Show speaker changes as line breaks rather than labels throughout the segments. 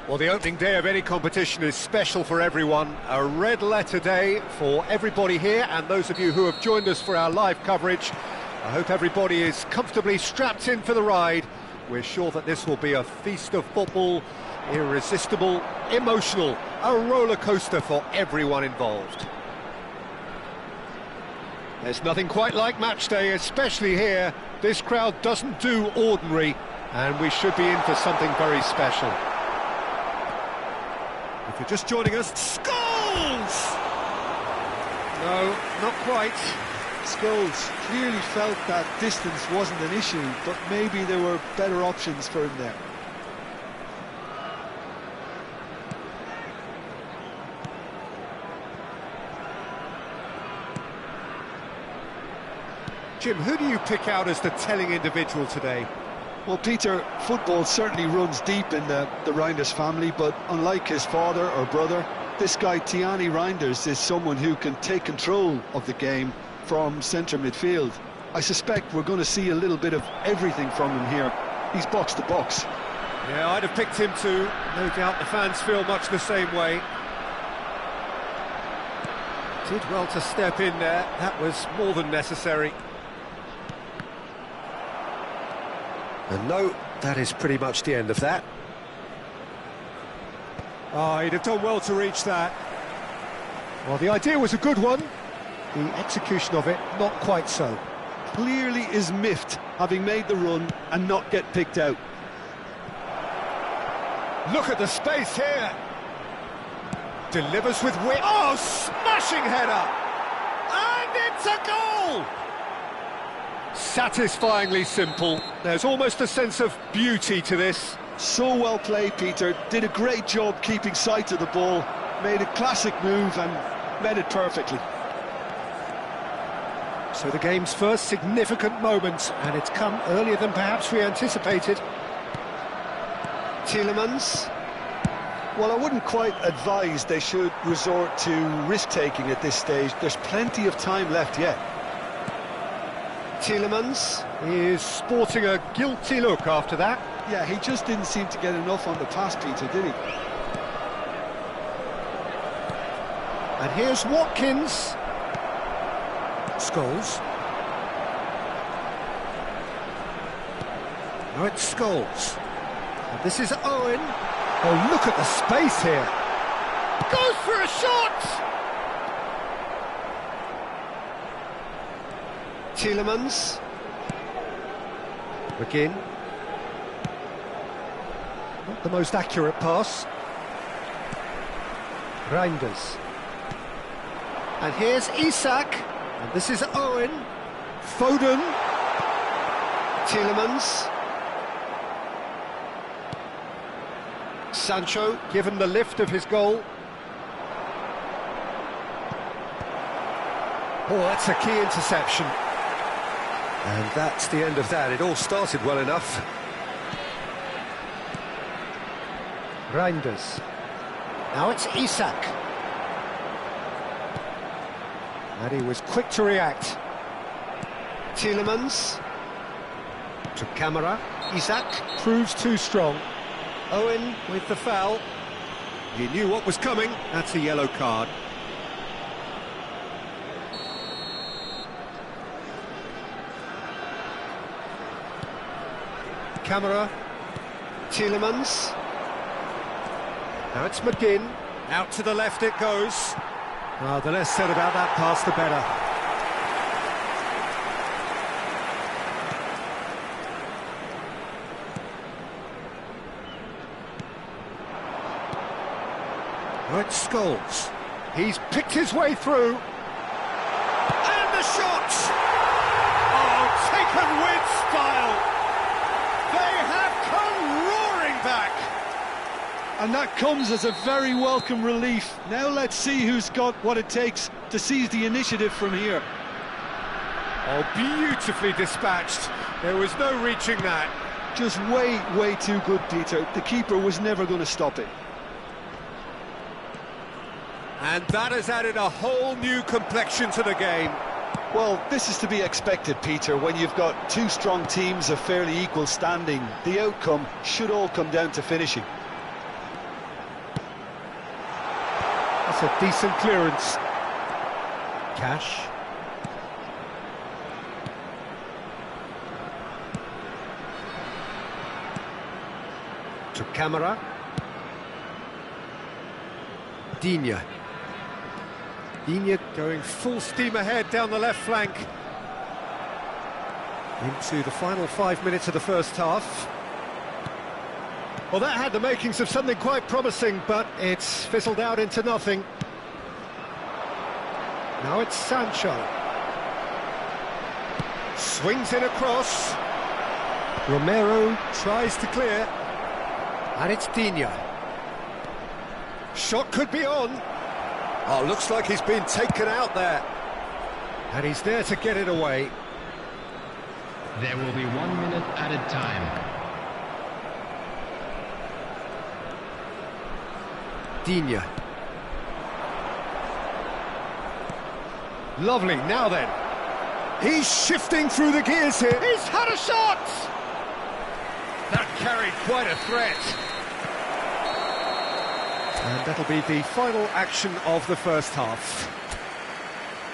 Well, the opening day of any competition is special for everyone. A red letter day for everybody here, and those of you who have joined us for our live coverage. I hope everybody is comfortably strapped in for the ride. We're sure that this will be a feast of football, irresistible, emotional, a roller coaster for everyone involved. There's nothing quite like match day, especially here. This crowd doesn't do ordinary, and we should be in for something very special. If you're just joining us, Scholes! No, not quite.
Scholes clearly felt that distance wasn't an issue, but maybe there were better options for him there.
Jim, who do you pick out as the telling individual today?
Well, Peter, football certainly runs deep in the Reinders family, but unlike his father or brother, this guy Tiani Reinders is someone who can take control of the game from centre midfield. I suspect we're going to see a little bit of everything from him here. He's box to box.
Yeah, I'd have picked him too. No doubt the fans feel much the same way. Did well to step in there. That was more than necessary. And no, that is pretty much the end of that. Oh, he'd have done well to reach that. Well, the idea was a good one. The execution of it, not quite so.
Clearly is miffed, having made the run and not get picked out.
Look at the space here. Delivers with wit. Oh, smashing header! And it's a goal! Satisfyingly simple. There's almost a sense of beauty to this.
So well played, Peter. Did a great job keeping sight of the ball. Made a classic move and met it perfectly.
So the game's first significant moment, and it's come earlier than perhaps we anticipated. Tielemans.
Well, I wouldn't quite advise they should resort to risk-taking at this stage. There's plenty of time left yet.
Tielemans is sporting a guilty look after that.
Yeah, he just didn't seem to get enough on the pass, Peter, did he?
And here's Watkins. Scholes. Now it's Scholes. And this is Owen. Oh, look at the space here. Goes for a shot! Tielemans. McGinn. Not the most accurate pass. Reinders. And here's Isak. And this is Owen. Foden. Tielemans. Sancho, given the lift of his goal. Oh, that's a key interception. And that's the end of that. It all started well enough. Reinders. Now it's Isak. And he was quick to react. Tielemans. To camera. Isak proves too strong. Owen with the foul. He knew what was coming. That's a yellow card. Camera. Tielemans. Now it's McGinn. Out to the left it goes. Well, the less said about that pass, the better. Right, Scholes. He's picked his way through. And the shot! Oh, taken with style. They have come roaring back.
And that comes as a very welcome relief. Now let's see who's got what it takes to seize the initiative from here.
Oh, beautifully dispatched. There was no reaching that.
Just way too good, Peter. The keeper was never going to stop it.
And that has added a whole new complexion to the game.
Well, this is to be expected, Peter. When you've got two strong teams of fairly equal standing, the outcome should all come down to finishing.
That's a decent clearance. Cash. To Camera. Digne. Digne going full steam ahead down the left flank. Into the final 5 minutes of the first half. Well, that had the makings of something quite promising, but it's fizzled out into nothing. Now it's Sancho. Swings in across. Romero tries to clear. And it's Digne. Shot could be on. Oh, looks like he's been taken out there. And he's there to get it away.
There will be 1 minute added time.
Digne. Lovely, now then. He's shifting through the gears here. He's had a shot! That carried quite a threat. And that'll be the final action of the first half.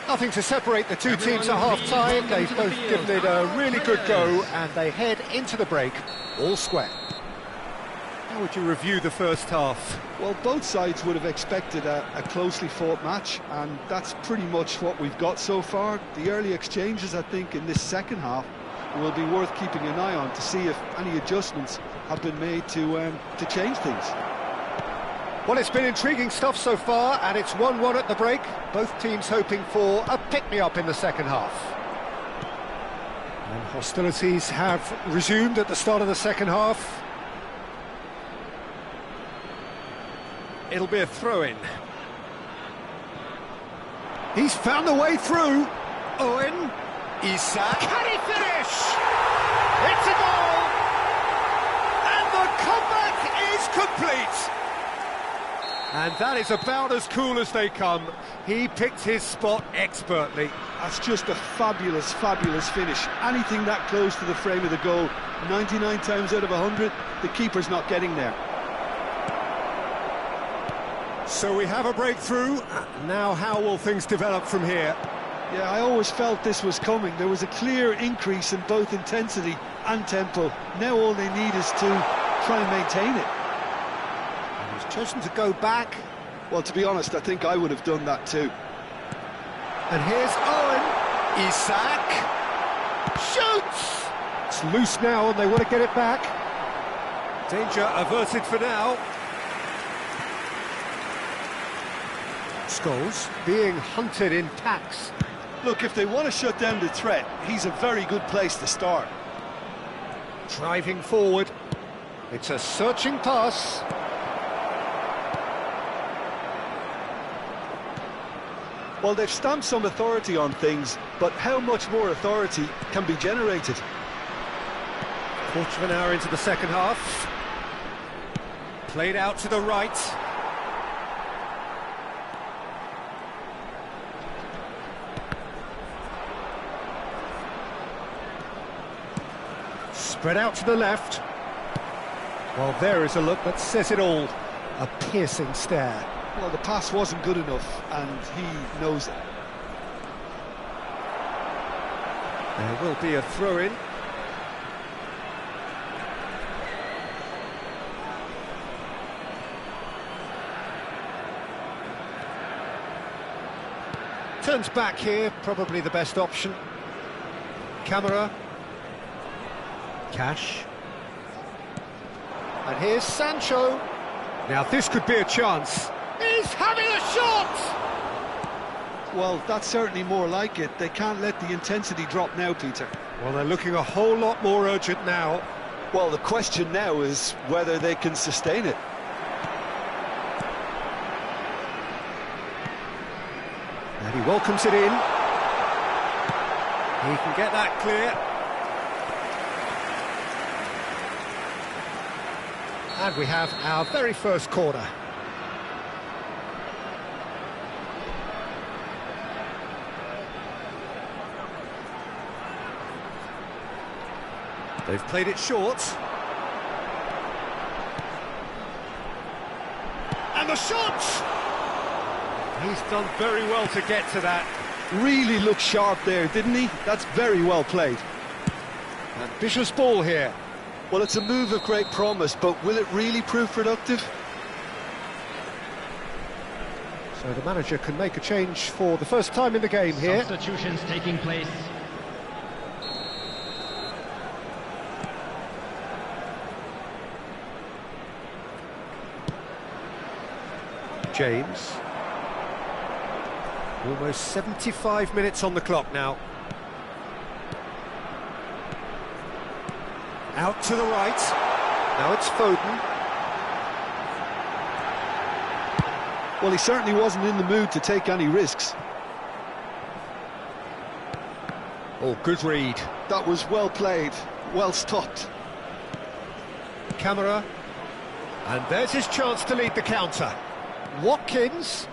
Nothing to separate the two teams at half-time. They've both given it a really good go, and they head into the break all square. How would you review the first half?
Well, both sides would have expected a closely fought match, and that's pretty much what we've got so far. The early exchanges, I think, in this second half will be worth keeping an eye on to see if any adjustments have been made to change things.
Well, it's been intriguing stuff so far, and it's 1-1 at the break. Both teams hoping for a pick-me-up in the second half. And hostilities have resumed at the start of the second half. It'll be a throw-in. He's found the way through. Owen. Isak. Can he finish? It's a goal! And the comeback is complete! And that is about as cool as they come. He picked his spot expertly.
That's just a fabulous finish. Anything that close to the frame of the goal, 99 times out of 100, the keeper's not getting there.
So we have a breakthrough. Now how will things develop from here?
Yeah, I always felt this was coming. There was a clear increase in both intensity and tempo. Now all they need is to try and maintain it.
He's chosen to go back.
Well, to be honest, I think I would have done that too.
And here's Owen. Isak. Shoots! It's loose now and they want to get it back. Danger averted for now. Scholes being hunted in packs.
Look, if they want to shut down the threat, he's a very good place to start.
Driving forward. It's a searching pass.
Well, they've stamped some authority on things, but how much more authority can be generated?
Quarter of an hour into the second half. Played out to the right. Spread out to the left. Well, there is a look that says it all. A piercing stare.
Well, the pass wasn't good enough, and he knows it.
There will be a throw-in. Turns back here, probably the best option. Camera. Cash. And here's Sancho. Now this could be a chance. He's having a shot!
Well, that's certainly more like it. They can't let the intensity drop now, Peter.
Well, they're looking a whole lot more urgent now.
Well, the question now is whether they can sustain it.
And he welcomes it in. He can get that clear. And we have our very first corner. They've played it short. And the shot! He's done very well to get to that.
Really looked sharp there, didn't he? That's very well played.
Ambitious ball here.
Well, it's a move of great promise, but will it really prove productive?
So the manager can make a change for the first time in the game here.
Substitutions taking place.
James. Almost 75 minutes on the clock now. Out to the right. Now it's Foden.
Well, he certainly wasn't in the mood to take any risks.
Oh, good read.
That was well played, well stopped.
Camera. And there's his chance to lead the counter. Watkins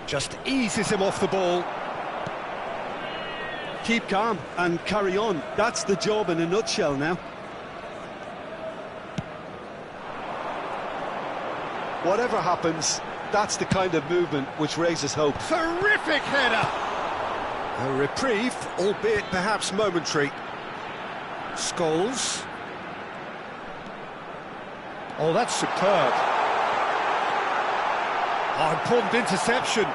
just eases him off the ball.
Keep calm and carry on. That's the job in a nutshell now. Whatever happens, that's the kind of movement which raises hope.
Terrific header! A reprieve, albeit perhaps momentary. Scholes. Oh, that's superb. Oh, important interception.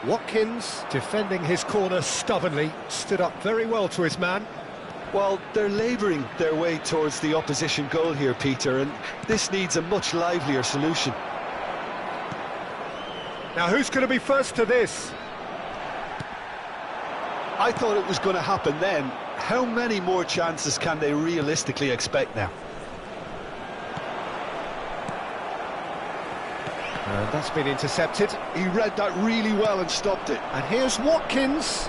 Watkins, defending his corner stubbornly, stood up very well to his man.
Well, they're labouring their way towards the opposition goal here, Peter, and this needs a much livelier solution.
Now, who's going to be first to this?
I thought it was going to happen then. How many more chances can they realistically expect now?
And that's been intercepted.
He read that really well and stopped it.
And here's Watkins.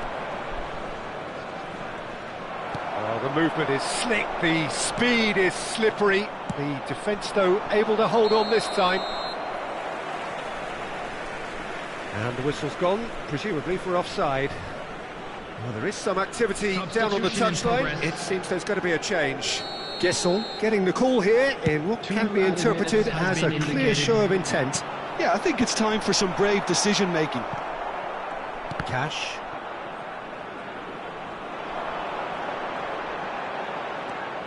Oh, the movement is slick, the speed is slippery. The defence, though, able to hold on this time. And the whistle's gone, presumably for offside. Well, there is some activity down on the touchline. It seems there's going to be a change. Gesson getting the call here in what can be interpreted as a clear show of intent.
Yeah, I think it's time for some brave decision-making.
Cash.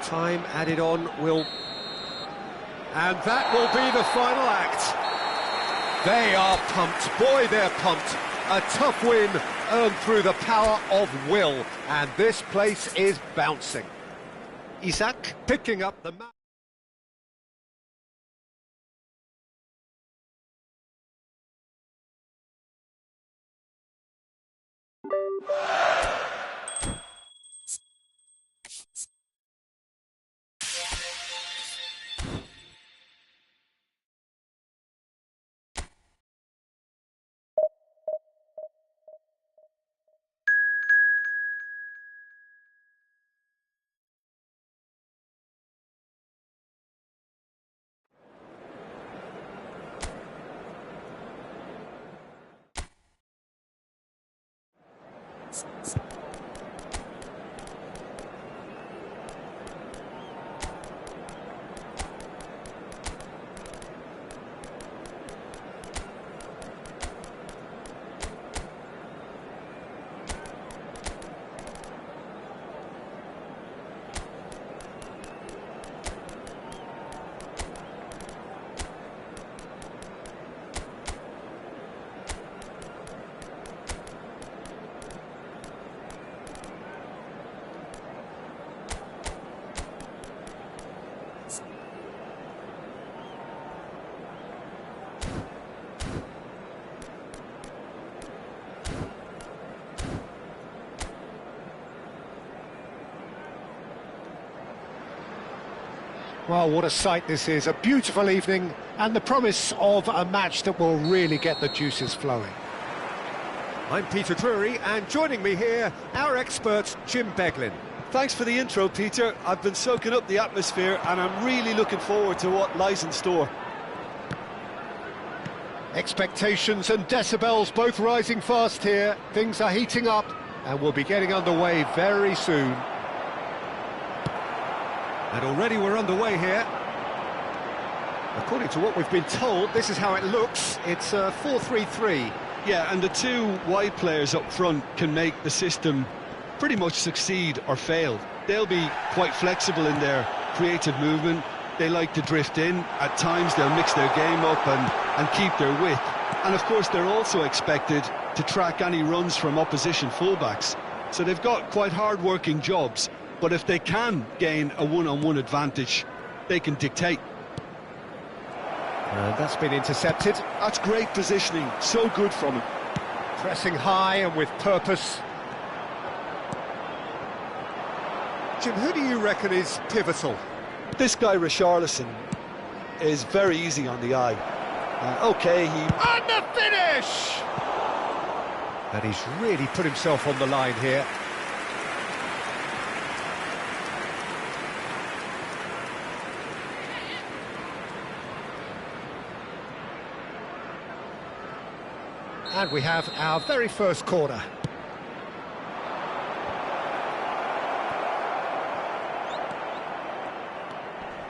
Time added on will... And that will be the final act. They are pumped. Boy, they're pumped. A tough win earned through the power of will. And this place is bouncing. Isak picking up the match. Well, what a sight this is, a beautiful evening and the promise of a match that will really get the juices flowing. I'm Peter Drury, and joining me here, our expert Jim Beglin.
Thanks for the intro, Peter. I've been soaking up the atmosphere and I'm really looking forward to what lies in store.
Expectations and decibels both rising fast here. Things are heating up and we'll be getting underway very soon. And already we're underway here. According to what we've been told, this is how it looks. It's a 4-3-3.
Yeah, and the two wide players up front can make the system pretty much succeed or fail. They'll be quite flexible in their creative movement. They like to drift in. At times they'll mix their game up and keep their width. And of course they're also expected to track any runs from opposition fullbacks. So they've got quite hard-working jobs. But if they can gain a one-on-one advantage, they can dictate.
That's been intercepted.
That's great positioning, so good from him.
Pressing high and with purpose. Jim, who do you reckon is pivotal?
This guy, Richarlison, is very easy on the eye. OK, he...
And the finish! And he's really put himself on the line here. And we have our very first corner.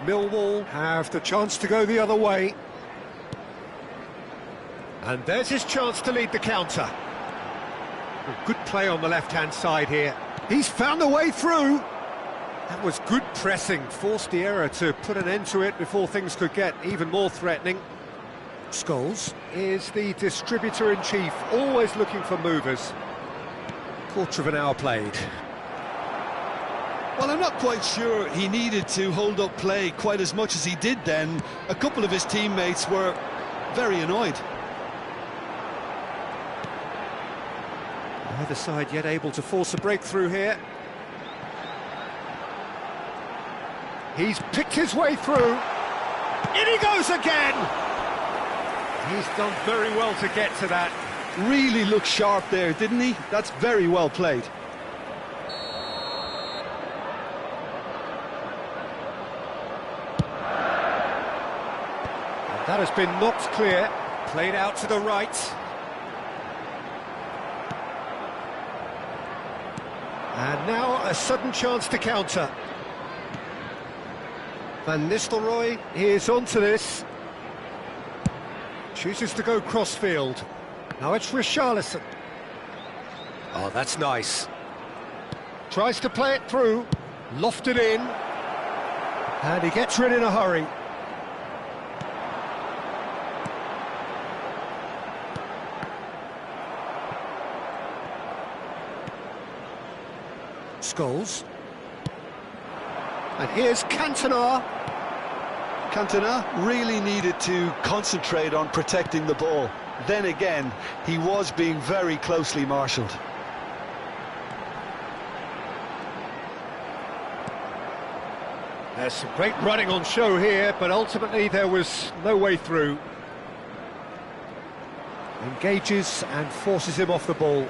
Millwall have the chance to go the other way. And there's his chance to lead the counter. Good play on the left-hand side here. He's found a way through. That was good pressing, forced the error to put an end to it before things could get even more threatening. Scholes is the distributor-in-chief, always looking for movers. Quarter of an hour played.
Well, I'm not quite sure he needed to hold up play quite as much as he did then. A couple of his teammates were very annoyed.
Either side yet able to force a breakthrough here. He's picked his way through. In he goes again! He's done very well to get to that.
Really looked sharp there, didn't he? That's very well played.
That has been knocked clear. Played out to the right. And now a sudden chance to counter. Van Nistelrooy is onto this. Chooses to go crossfield. Now it's Richarlison. Oh, that's nice. Tries to play it through. Lofted in. And he gets rid in a hurry. Scholes. And here's Cantona.
Cantona really needed to concentrate on protecting the ball. Then again, he was being very closely marshalled.
There's some great running on show here, but ultimately there was no way through. Engages and forces him off the ball.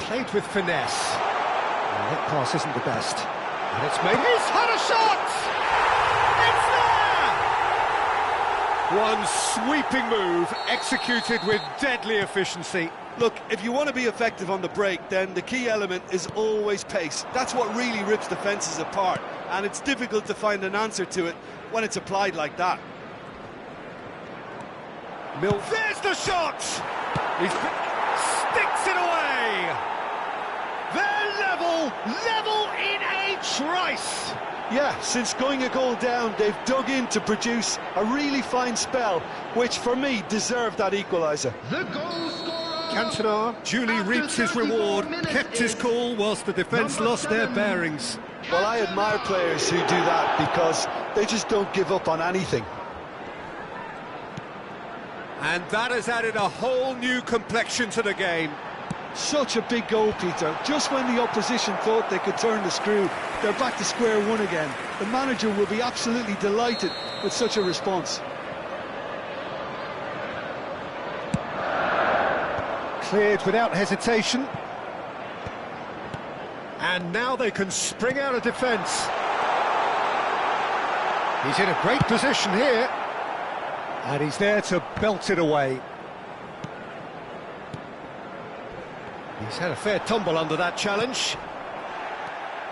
Played with finesse. Well, that pass isn't the best. And it's made... He's had a shot! It's there! One sweeping move, executed with deadly efficiency.
Look, if you want to be effective on the break, then the key element is always pace. That's what really rips defences apart, and it's difficult to find an answer to it when it's applied like that.
There's the shot! He sticks it away! They're level in a trice!
Yeah, since going a goal down, they've dug in to produce a really fine spell, which for me deserved that equaliser.
The goal scorer.
Cantona duly reaps his reward, kept his cool whilst the defence lost their bearings.
Well, I admire players who do that because they just don't give up on anything.
And that has added a whole new complexion to the game.
Such a big goal, Peter. Just when the opposition thought they could turn the screw, they're back to square one again. The manager will be absolutely delighted with such a response.
Cleared without hesitation. And now they can spring out of defence. He's in a great position here. And he's there to belt it away. He's had a fair tumble under that challenge.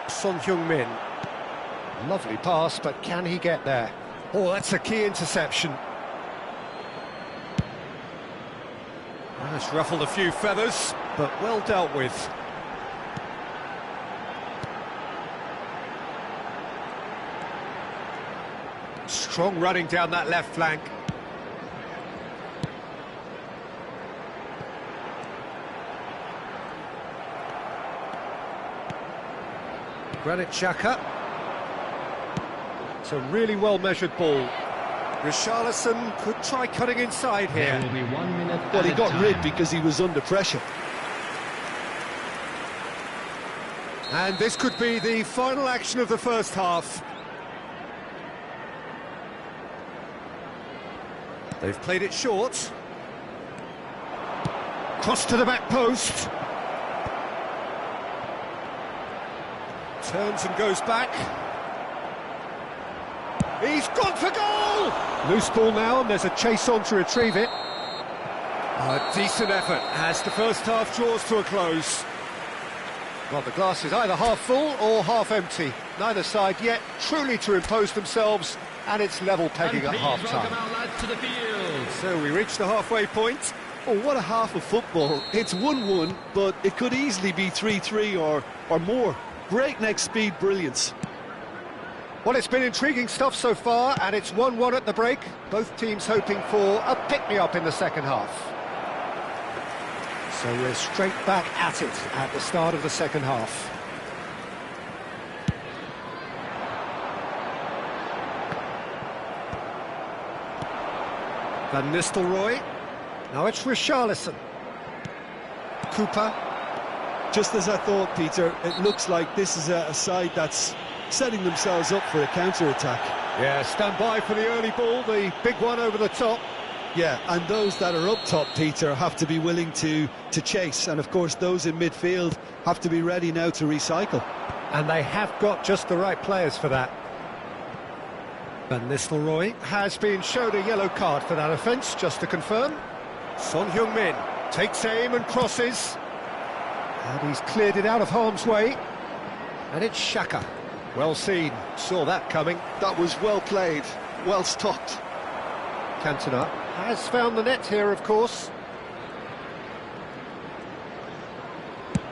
Son Heung-min. Lovely pass, but can he get there? Oh, that's a key interception. Well, it's ruffled a few feathers, but well dealt with. Strong running down that left flank. Granit Xhaka. It's a really well-measured ball. Richarlison could try cutting inside here.
There will be 1 minute.
Well, he got rid because he was under pressure.
And this could be the final action of the first half. They've played it short. Cross to the back post. Turns and goes back. He's gone for goal! Loose ball now, and there's a chase on to retrieve it. A decent effort as the first half draws to a close. Well, the glass is either half full or half empty. Neither side yet truly to impose themselves, and it's level pegging at half-time. So we reach the halfway point.
Oh, what a half of football. It's 1-1, but it could easily be 3-3 or more. Breakneck speed brilliance.
Well, it's been intriguing stuff so far, and it's 1-1 at the break. Both teams hoping for a pick-me-up in the second half. So we're straight back at it at the start of the second half. Van Nistelrooy. Now it's Richarlison. Cooper.
Just as I thought, Peter, it looks like this is a side that's setting themselves up for a counter-attack.
Yeah, stand by for the early ball, the big one over the top.
Yeah, and those that are up top, Peter, have to be willing to chase. And, of course, those in midfield have to be ready now to recycle.
And they have got just the right players for that. Van Nistelrooy has been shown a yellow card for that offence, just to confirm. Son Heung-min takes aim and crosses. And he's cleared it out of harm's way. And it's Xhaka. Well seen, saw that coming.
That was well played, well stopped.
Cantona has found the net here, of course.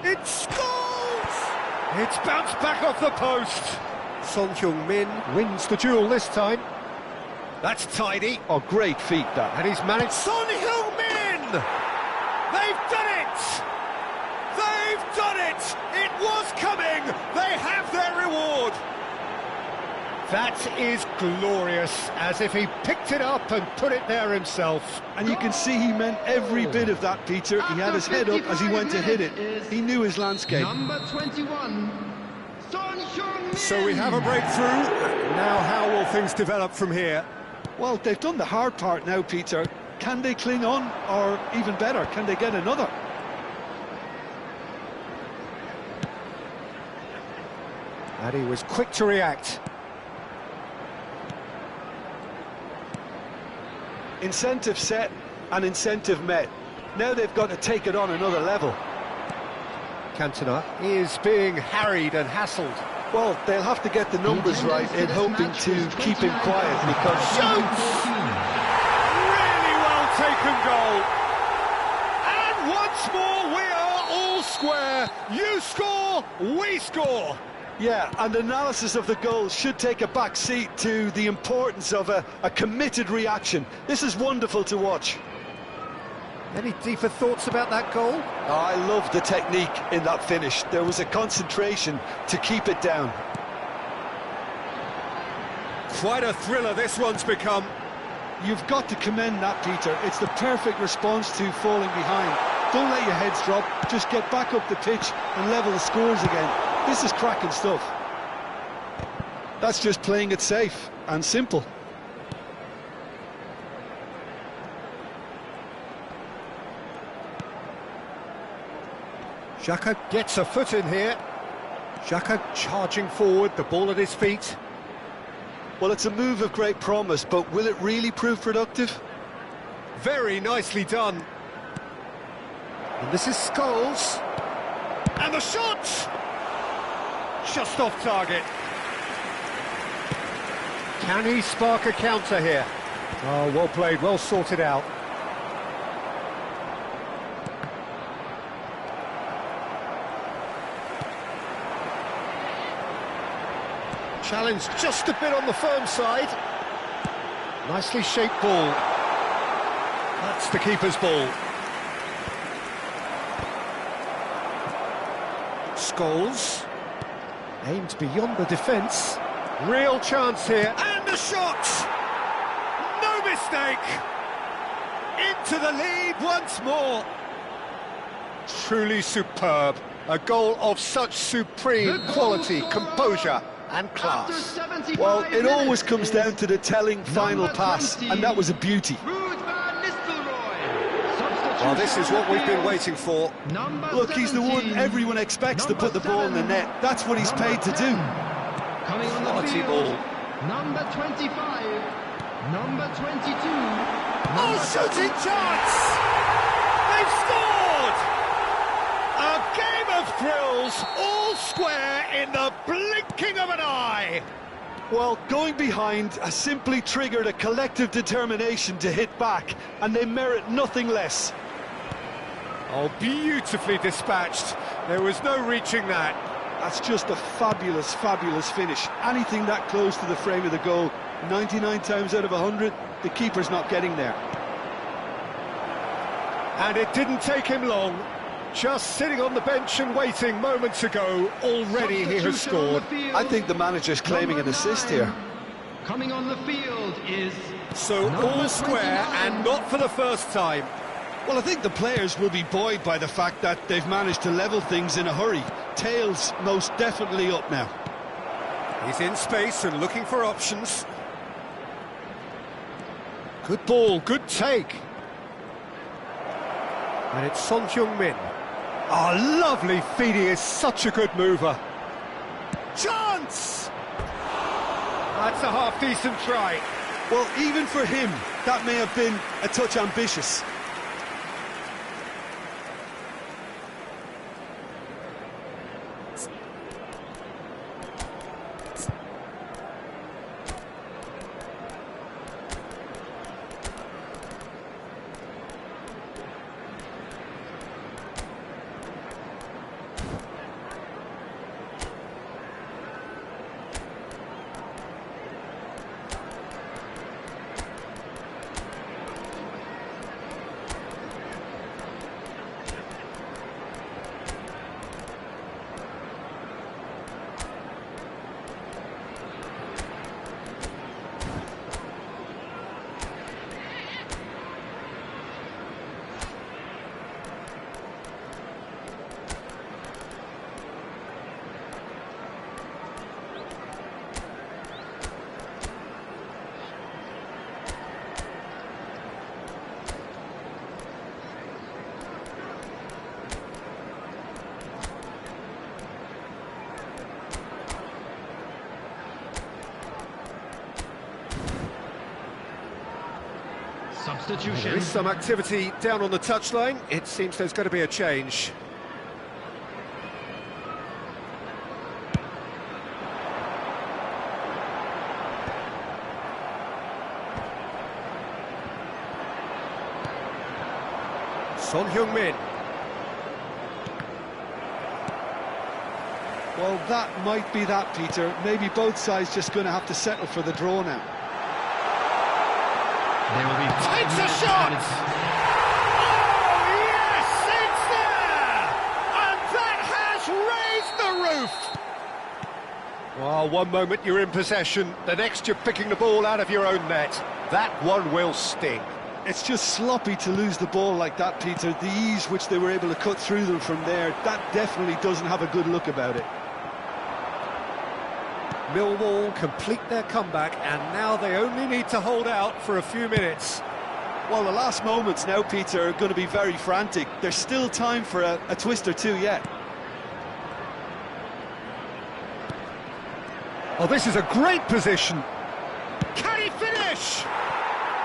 It scores! It's bounced back off the post. Son Heung-min wins the duel this time. That's tidy.
Oh, great feat, that.
And he's managed... Son Heung-min! They've done it! They've done it! It was coming! They have their reward! That is glorious, as if he picked it up and put it there himself.
And you can see he meant every bit of that, Peter. He had his head up as he went to hit it. He knew his landscape.
Number 21, Son Heung-min.
So we have a breakthrough. Now how will things develop from here?
Well, they've done the hard part now, Peter. Can they cling on, or even better, can they get another?
And he was quick to react.
Incentive set and incentive met. Now they've got to take it on another level.
Cantona is being harried and hassled.
Well, they'll have to get the numbers right in hoping to keep him quiet because...
Shoots! Really well taken goal. And once more we are all square. You score, we score.
Yeah, and analysis of the goal should take a back seat to the importance of a committed reaction. This is wonderful to watch.
Any deeper thoughts about that goal?
Oh, I love the technique in that finish. There was a concentration to keep it down.
Quite a thriller this one's become.
You've got to commend that, Peter. It's the perfect response to falling behind. Don't let your heads drop, just get back up the pitch and level the scores again. This is cracking stuff. That's just playing it safe and simple.
Xhaka gets a foot in here. Xhaka charging forward, the ball at his feet.
Well, it's a move of great promise, but will it really prove productive?
Very nicely done. And this is Scholes. And the shot! Just off target. Can he spark a counter here? Oh, well played, well sorted out. Challenge just a bit on the firm side. Nicely shaped ball. That's the keeper's ball. Scholes. Aimed beyond the defence. Real chance here. And a shot! No mistake! Into the lead once more. Truly superb. A goal of such supreme quality, composure and class.
Well, it always comes down to the telling final pass, and that was a beauty.
Well, this is what we've been waiting for.
Look, he's the one everyone expects to put the ball in the net. That's what he's paid to do.
Coming on the
Quality
field,
ball.
number 25, number 22.
Oh, shooting chance! They've scored! A game of thrills, all square in the blinking of an eye.
Well, going behind has simply triggered a collective determination to hit back, and they merit nothing less.
Oh, beautifully dispatched. There was no reaching that.
That's just a fabulous, fabulous finish. Anything that close to the frame of the goal, 99 times out of 100, the keeper's not getting there.
And it didn't take him long. Just sitting on the bench and waiting moments ago, already he has scored.
I think the manager's claiming an assist here.
Coming on the field is...
So all square and not for the first time.
Well, I think the players will be buoyed by the fact that they've managed to level things in a hurry. Tails most definitely up now.
He's in space and looking for options. Good ball, good take. And it's Son Heung-min. Oh, lovely feed, he is such a good mover. Chance! That's a half-decent try.
Well, even for him, that may have been a touch ambitious.
Substitution.
There is some activity down on the touchline. It seems there's going to be a change. Son Heung-min.
Well, that might be that, Peter. Maybe both sides just going to have to settle for the draw now.
There will be 5
Takes a
minutes
shot!
added.
Oh, yes, it's there! And that has raised the roof! Well, one moment you're in possession, the next you're picking the ball out of your own net. That one will sting.
It's just sloppy to lose the ball like that, Peter. The ease which they were able to cut through them from there, that definitely doesn't have a good look about it.
Millwall complete their comeback, and now they only need to hold out for a few minutes.
Well, the last moments now, Peter, are going to be very frantic. There's still time for a twist or two yet.
Oh, this is a great position. Can he finish?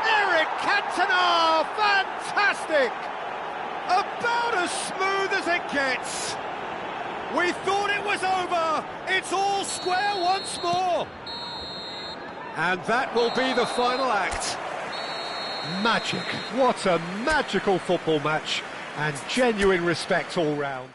Eric Cantona, fantastic! About as smooth as it gets. We thought it was over. It's all square once more. And that will be the final act. Magic. What a magical football match, and genuine respect all round.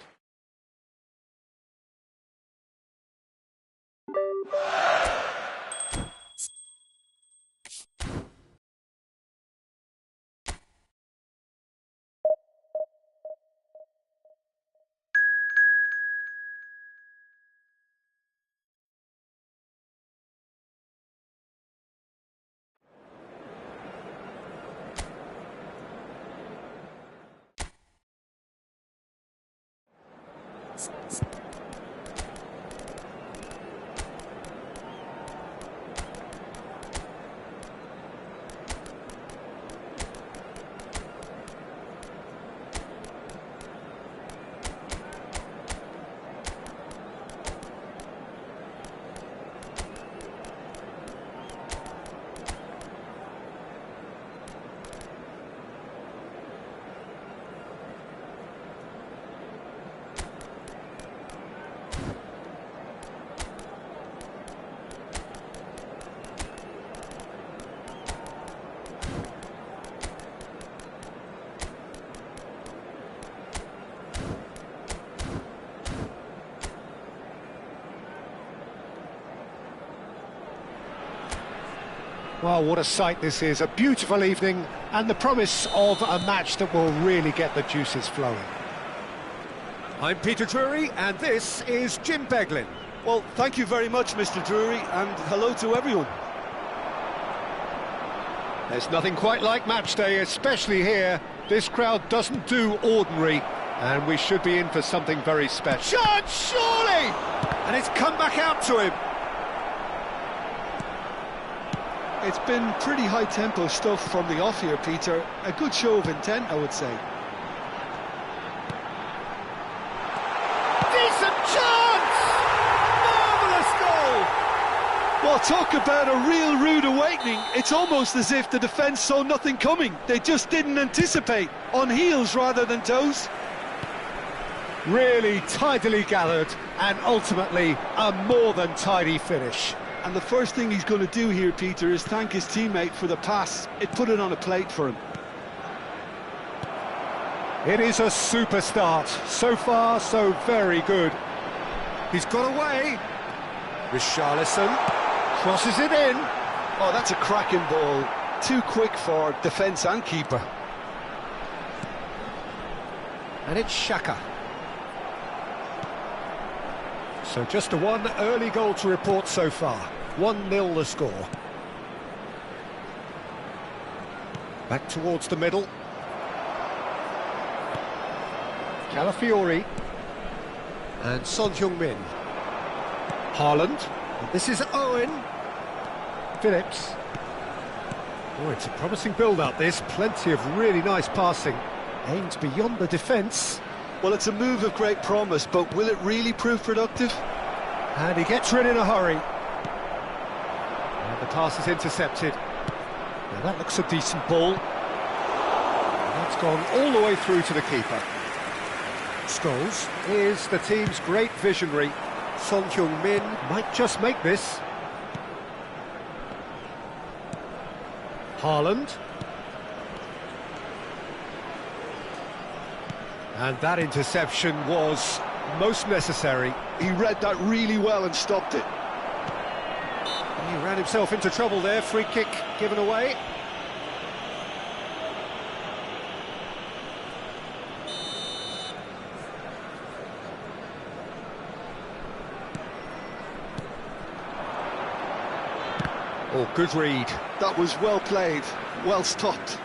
Well, what a sight this is, a beautiful evening, and the promise of a match that will really get the juices flowing. I'm Peter Drury, and this is Jim Beglin.
Well, thank you very much, Mr. Drury, and hello to everyone.
There's nothing quite like match day, especially here. This crowd doesn't do ordinary, and we should be in for something very special. Shot, surely! And it's come back out to him.
It's been pretty high-tempo stuff from the off here, Peter. A good show of intent, I would say.
Decent chance! Marvellous goal!
Well, talk about a real rude awakening. It's almost as if the defence saw nothing coming. They just didn't anticipate. On heels rather than toes.
Really tidily gathered, and ultimately a more than tidy finish.
And the first thing he's going to do here, Peter, is thank his teammate for the pass. It put it on a plate for him.
It is a super start. So far, so very good. He's got away. Richarlison crosses it in.
Oh, that's a cracking ball. Too quick for defence and keeper.
And it's Xhaka. So just a one early goal to report so far. 1-0 the score. Back towards the middle. Calafiori. And Son Heung-min. Haaland. And this is Owen. Phillips. Oh, it's a promising build-up, this. Plenty of really nice passing. Aims beyond the defence.
Well, it's a move of great promise, but will it really prove productive?
And he gets rid in a hurry. And the pass is intercepted. Now that looks a decent ball. And that's gone all the way through to the keeper. Scholes is the team's great visionary. Son Heung-min might just make this. Haaland. And that interception was most necessary.
He read that really well and stopped it.
He ran himself into trouble there. Free kick given away. Oh, good read.
That was well played, well stopped.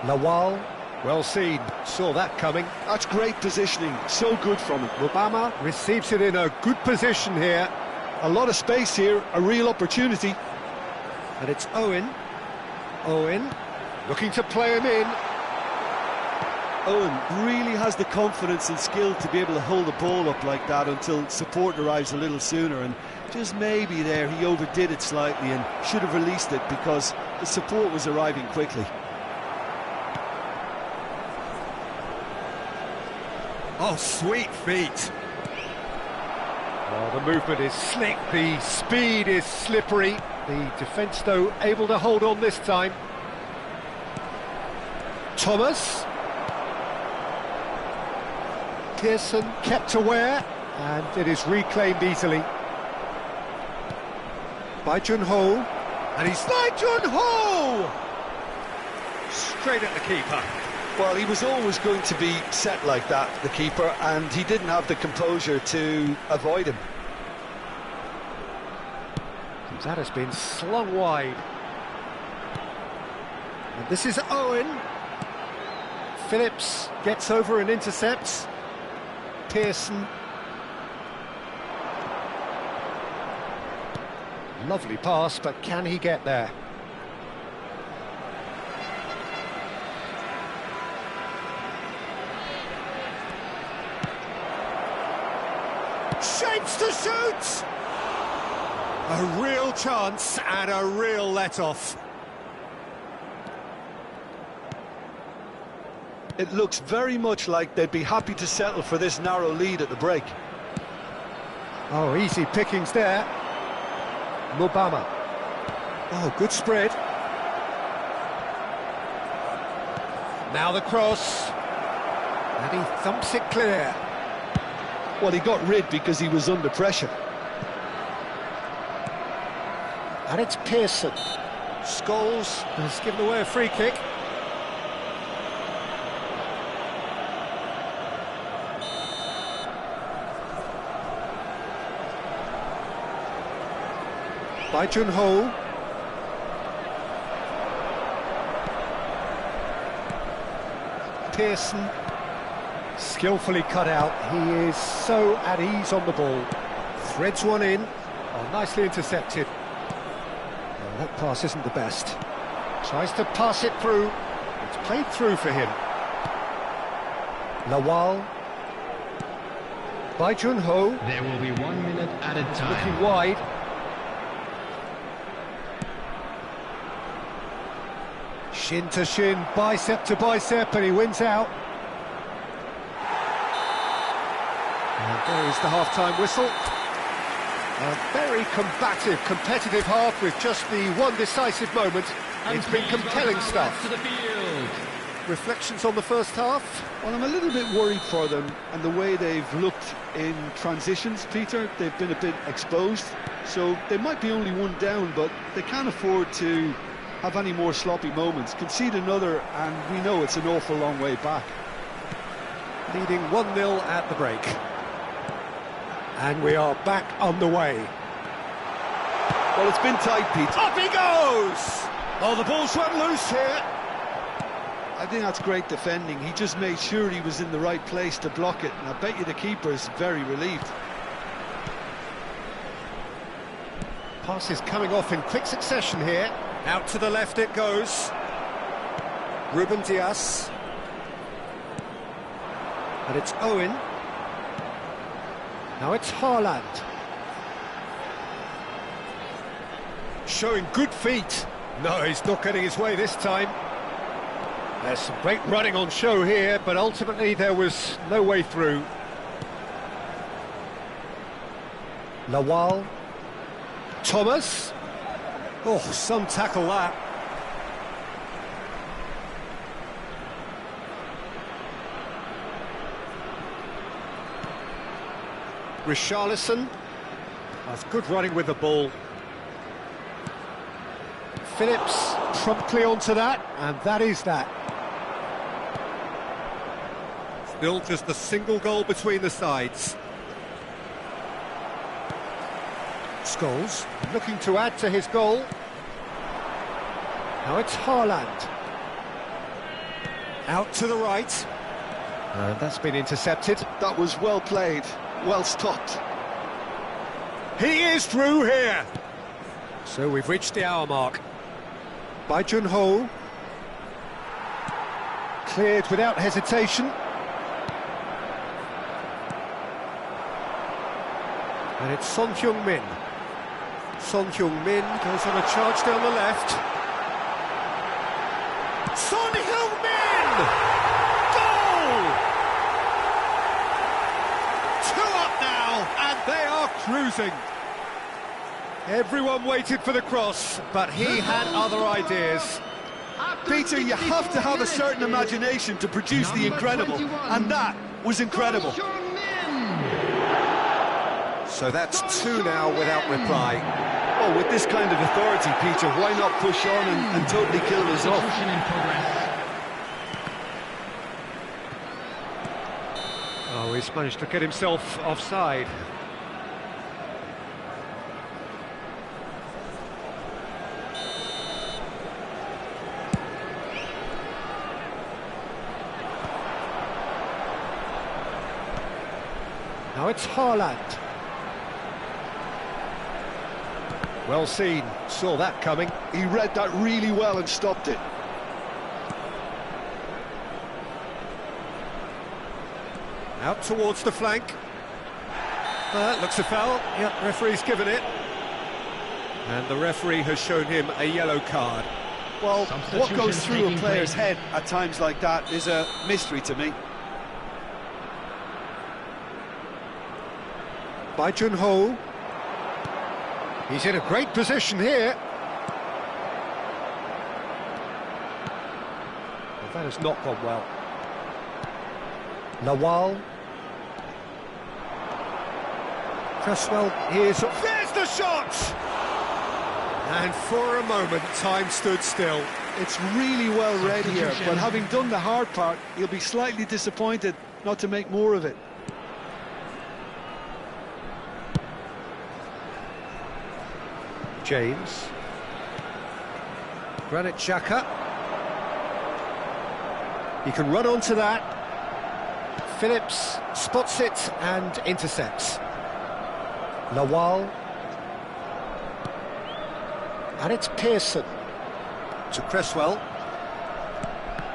Lawal, well seen, saw that coming.
That's great positioning, so good from him.
Obama receives it in a good position here.
A lot of space here, a real opportunity.
And it's Owen. Owen, looking to play him in.
Owen really has the confidence and skill to be able to hold the ball up like that until support arrives a little sooner, and just maybe there he overdid it slightly and should have released it because the support was arriving quickly.
Oh, sweet feet. Oh, the movement is slick, the speed is slippery. The defence, though, able to hold on this time. Thomas. Pearson kept aware, and it is reclaimed easily. By Jun-ho. And he's by Jun-ho! Straight at the keeper.
Well, he was always going to be set like that, the keeper, and he didn't have the composure to avoid him.
That has been slung wide. And this is Owen. Phillips gets over and intercepts. Pearson. Lovely pass, but can he get there? Shapes to shoot! A real chance and a real let-off.
It looks very much like they'd be happy to settle for this narrow lead at the break.
Oh, easy pickings there. Mubama. Oh, good spread. Now the cross. And he thumps it clear.
Well, he got rid because he was under pressure.
And it's Pearson. Scholes has given away a free kick. By Jun-ho. Pearson. Skillfully cut out. He is so at ease on the ball. Threads one in. Oh, nicely intercepted. Oh, that pass isn't the best. Tries to pass it through. It's played through for him. Lawal. By Jun-ho.
There will be 1 minute added time.
Looking wide. Shin to shin, bicep to bicep, and he wins out. And there is the half-time whistle. A very combative, competitive half with just the one decisive moment. It's been compelling stuff.
To the field.
Reflections on the first half?
Well, I'm a little bit worried for them and the way they've looked in transitions, Peter. They've been a bit exposed, so they might be only one down, but they can't afford to have any more sloppy moments. Concede another, and we know it's an awful long way back.
Leading 1-0 at the break. And we are back on the way.
Well, it's been tight, Pete.
Up he goes! Oh, the ball's run loose here.
I think that's great defending. He just made sure he was in the right place to block it, and I bet you the keeper's very relieved.
Pass is coming off in quick succession here. Out to the left it goes. Ruben Dias. And it's Owen. Now it's Haaland. Showing good feet. No, he's not getting his way this time. There's some great running on show here, but ultimately there was no way through. Lawal. Thomas. Oh, some tackle that. Richarlison. That's good running with the ball. Phillips promptly onto that, and that is that. Still just a single goal between the sides. Scholes looking to add to his goal. Now it's Haaland. Out to the right. That's been intercepted.
That was well played, well stopped.
He is through here. So we've reached the hour mark. By Jun-ho. Cleared without hesitation. And it's Son Heung-min. Son Heung-min goes on a charge down the left. Son Heung-min! Goal! 2 up now, and they are cruising. Everyone waited for the cross, but he had other ideas.
Peter, you have to have a certain imagination to produce the incredible, and that was incredible.
So that's 2 now without reply.
Oh, with this kind of authority, Peter, why not push on and totally kill this off?
Oh, he's managed to get himself offside. Now it's Haaland. Well seen, saw that coming.
He read that really well and stopped it.
Out towards the flank. Looks a foul. Yep, referee's given it. And the referee has shown him a yellow card.
Well, what goes through a player's head at times like that is a mystery to me.
By Jun-ho. He's in a great position here. Well, that has not gone well. Lawal. Cresswell, here's... There's the shot! And for a moment, time stood still.
It's really well read here, but having done the hard part, he'll be slightly disappointed not to make more of it.
James. Granit Xhaka. He can run onto that. Phillips spots it and intercepts. Lawal. And it's Pearson to Cresswell.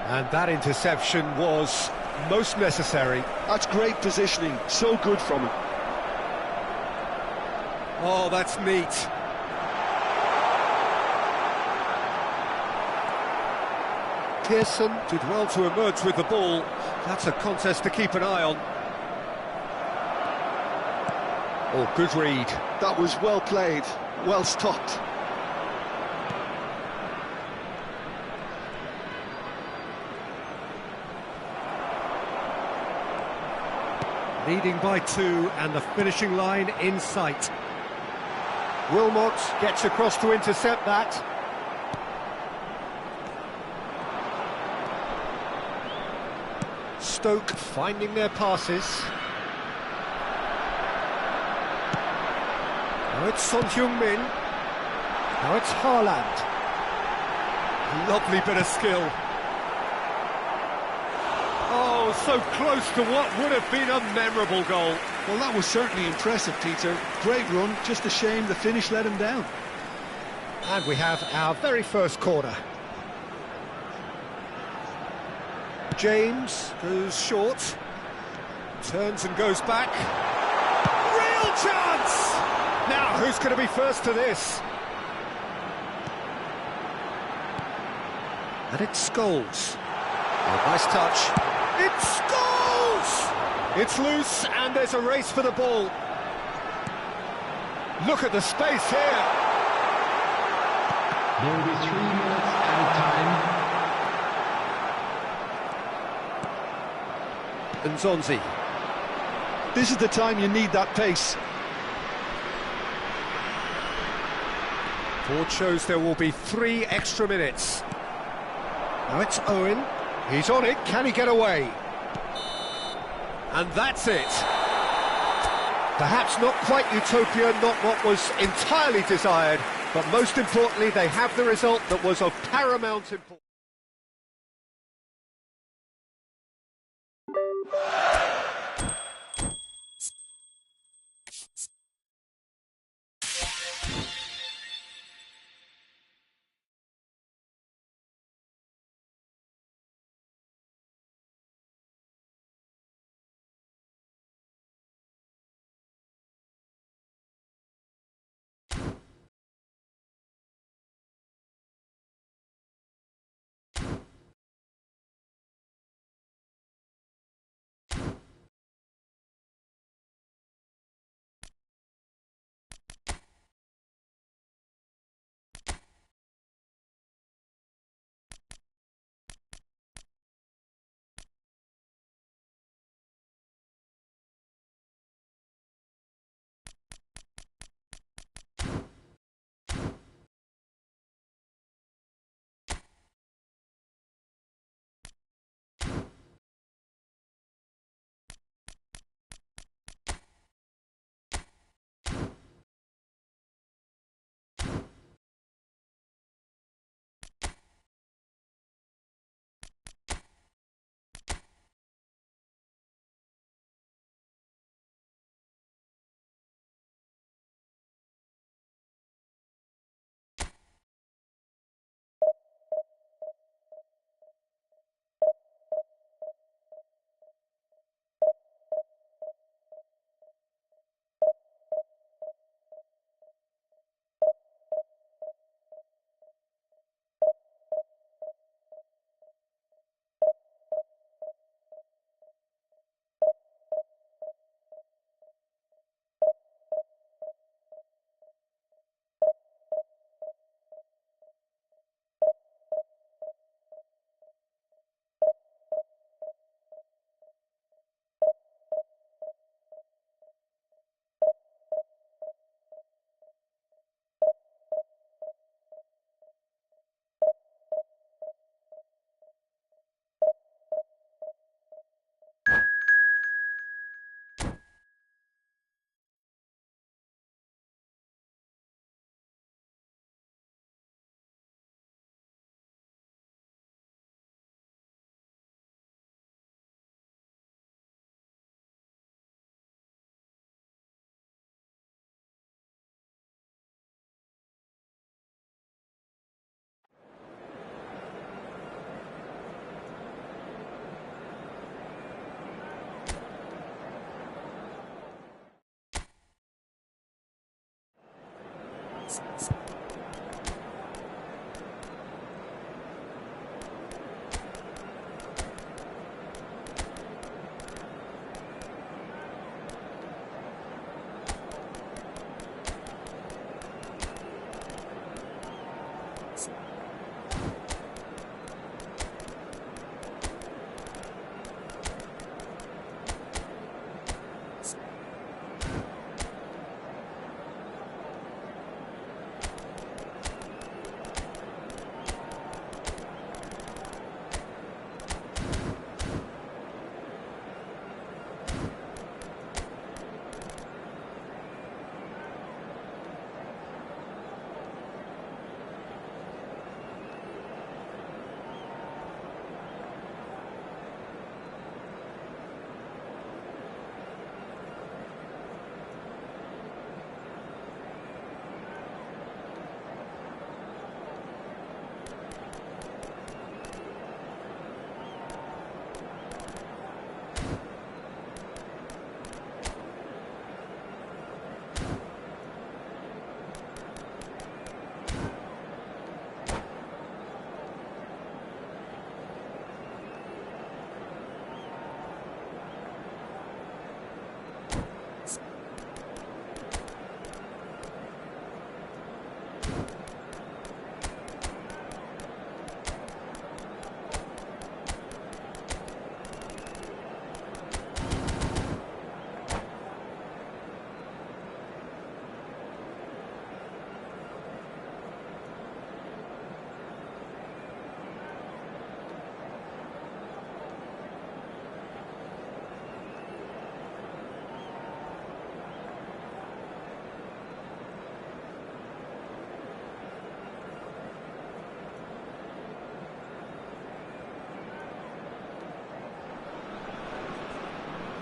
And that interception was most necessary.
That's great positioning, so good from him.
Oh, that's neat. Pearson did well to emerge with the ball. That's a contest to keep an eye on. Oh, good read.
That was well played, well stopped.
Leading by 2 and the finishing line in sight. Wilmot gets across to intercept that. Stoke finding their passes. Now it's Son Heung-min. Now it's Haaland. Lovely bit of skill. Oh, so close to what would have been a memorable goal.
Well, that was certainly impressive, Peter. Great run, just a shame the finish let him down.
And we have our very first corner. James goes short, turns and goes back. Real chance! Now, who's going to be first to this? And it's Scholes. Oh, nice touch. It's Scholes! It's loose, and there's a race for the ball. Look at the space here.
There will be 3 minutes added time.
And Zonzi.
This is the time you need that pace.
Board shows there will be 3 extra minutes. Now it's Owen. He's on it. Can he get away? And that's it. Perhaps not quite utopia, not what was entirely desired, but most importantly, they have the result that was of paramount importance.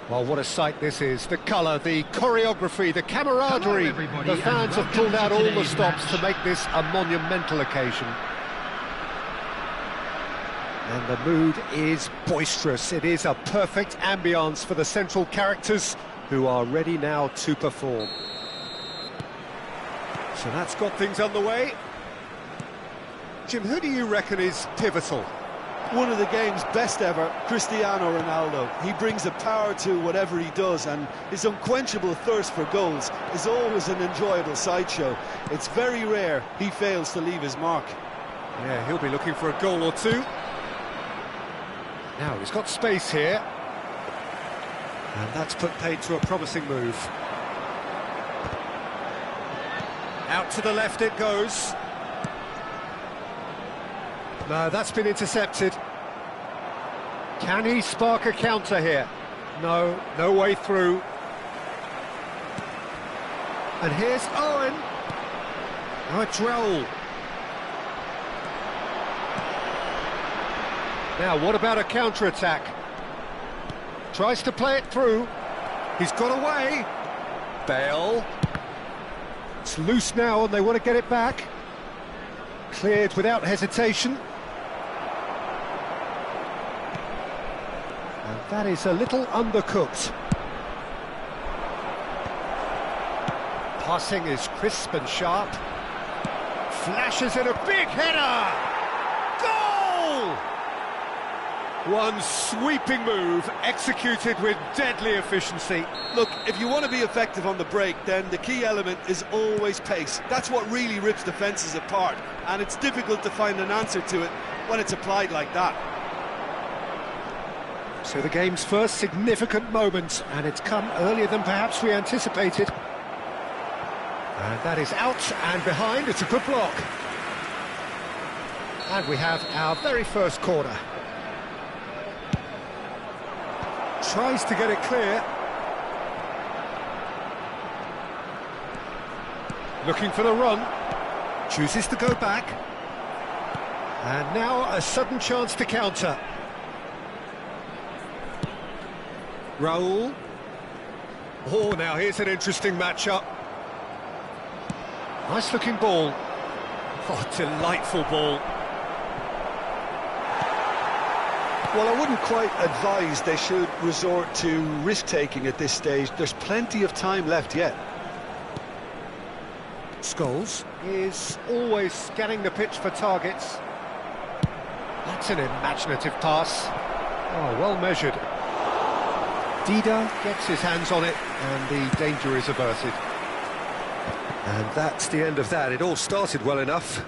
Well, what a sight this is. The colour, the choreography, the camaraderie. The fans have pulled out all the stops to make this a monumental occasion. And the mood is boisterous. It is a perfect ambience for the central characters who are ready now to perform. So that's got things underway. Jim, who do you reckon is pivotal?
One of the game's best ever, Cristiano Ronaldo. He brings a power to whatever he does, and his unquenchable thirst for goals is always an enjoyable sideshow. It's very rare he fails to leave his mark.
Yeah, he'll be looking for a goal or two. Now, he's got space here. And that's put paid to a promising move. Out to the left it goes. No, that's been intercepted. Can he spark a counter here? No, no way through. And here's Owen. Oh, it's Raul. Now, what about a counter-attack? Tries to play it through. He's got away. Bale. It's loose now and they want to get it back. Cleared without hesitation. And that is a little undercooked. Passing is crisp and sharp. Flashes in a big header! Goal! One sweeping move, executed with deadly efficiency.
Look, if you want to be effective on the break, then the key element is always pace. That's what really rips defences apart, and it's difficult to find an answer to it when it's applied like that.
So the game's first significant moment, and it's come earlier than perhaps we anticipated. And that is out and behind. It's a good block. And we have our very first corner. Tries to get it clear. Looking for the run. Chooses to go back. And now a sudden chance to counter. Raul. Oh, now here's an interesting matchup. Nice looking ball. Oh, delightful ball.
Well, I wouldn't quite advise they should resort to risk-taking at this stage. There's plenty of time left yet.
Scholes is always scanning the pitch for targets. That's an imaginative pass. Oh, well measured. Dida gets his hands on it, and the danger is averted. And that's the end of that. It all started well enough.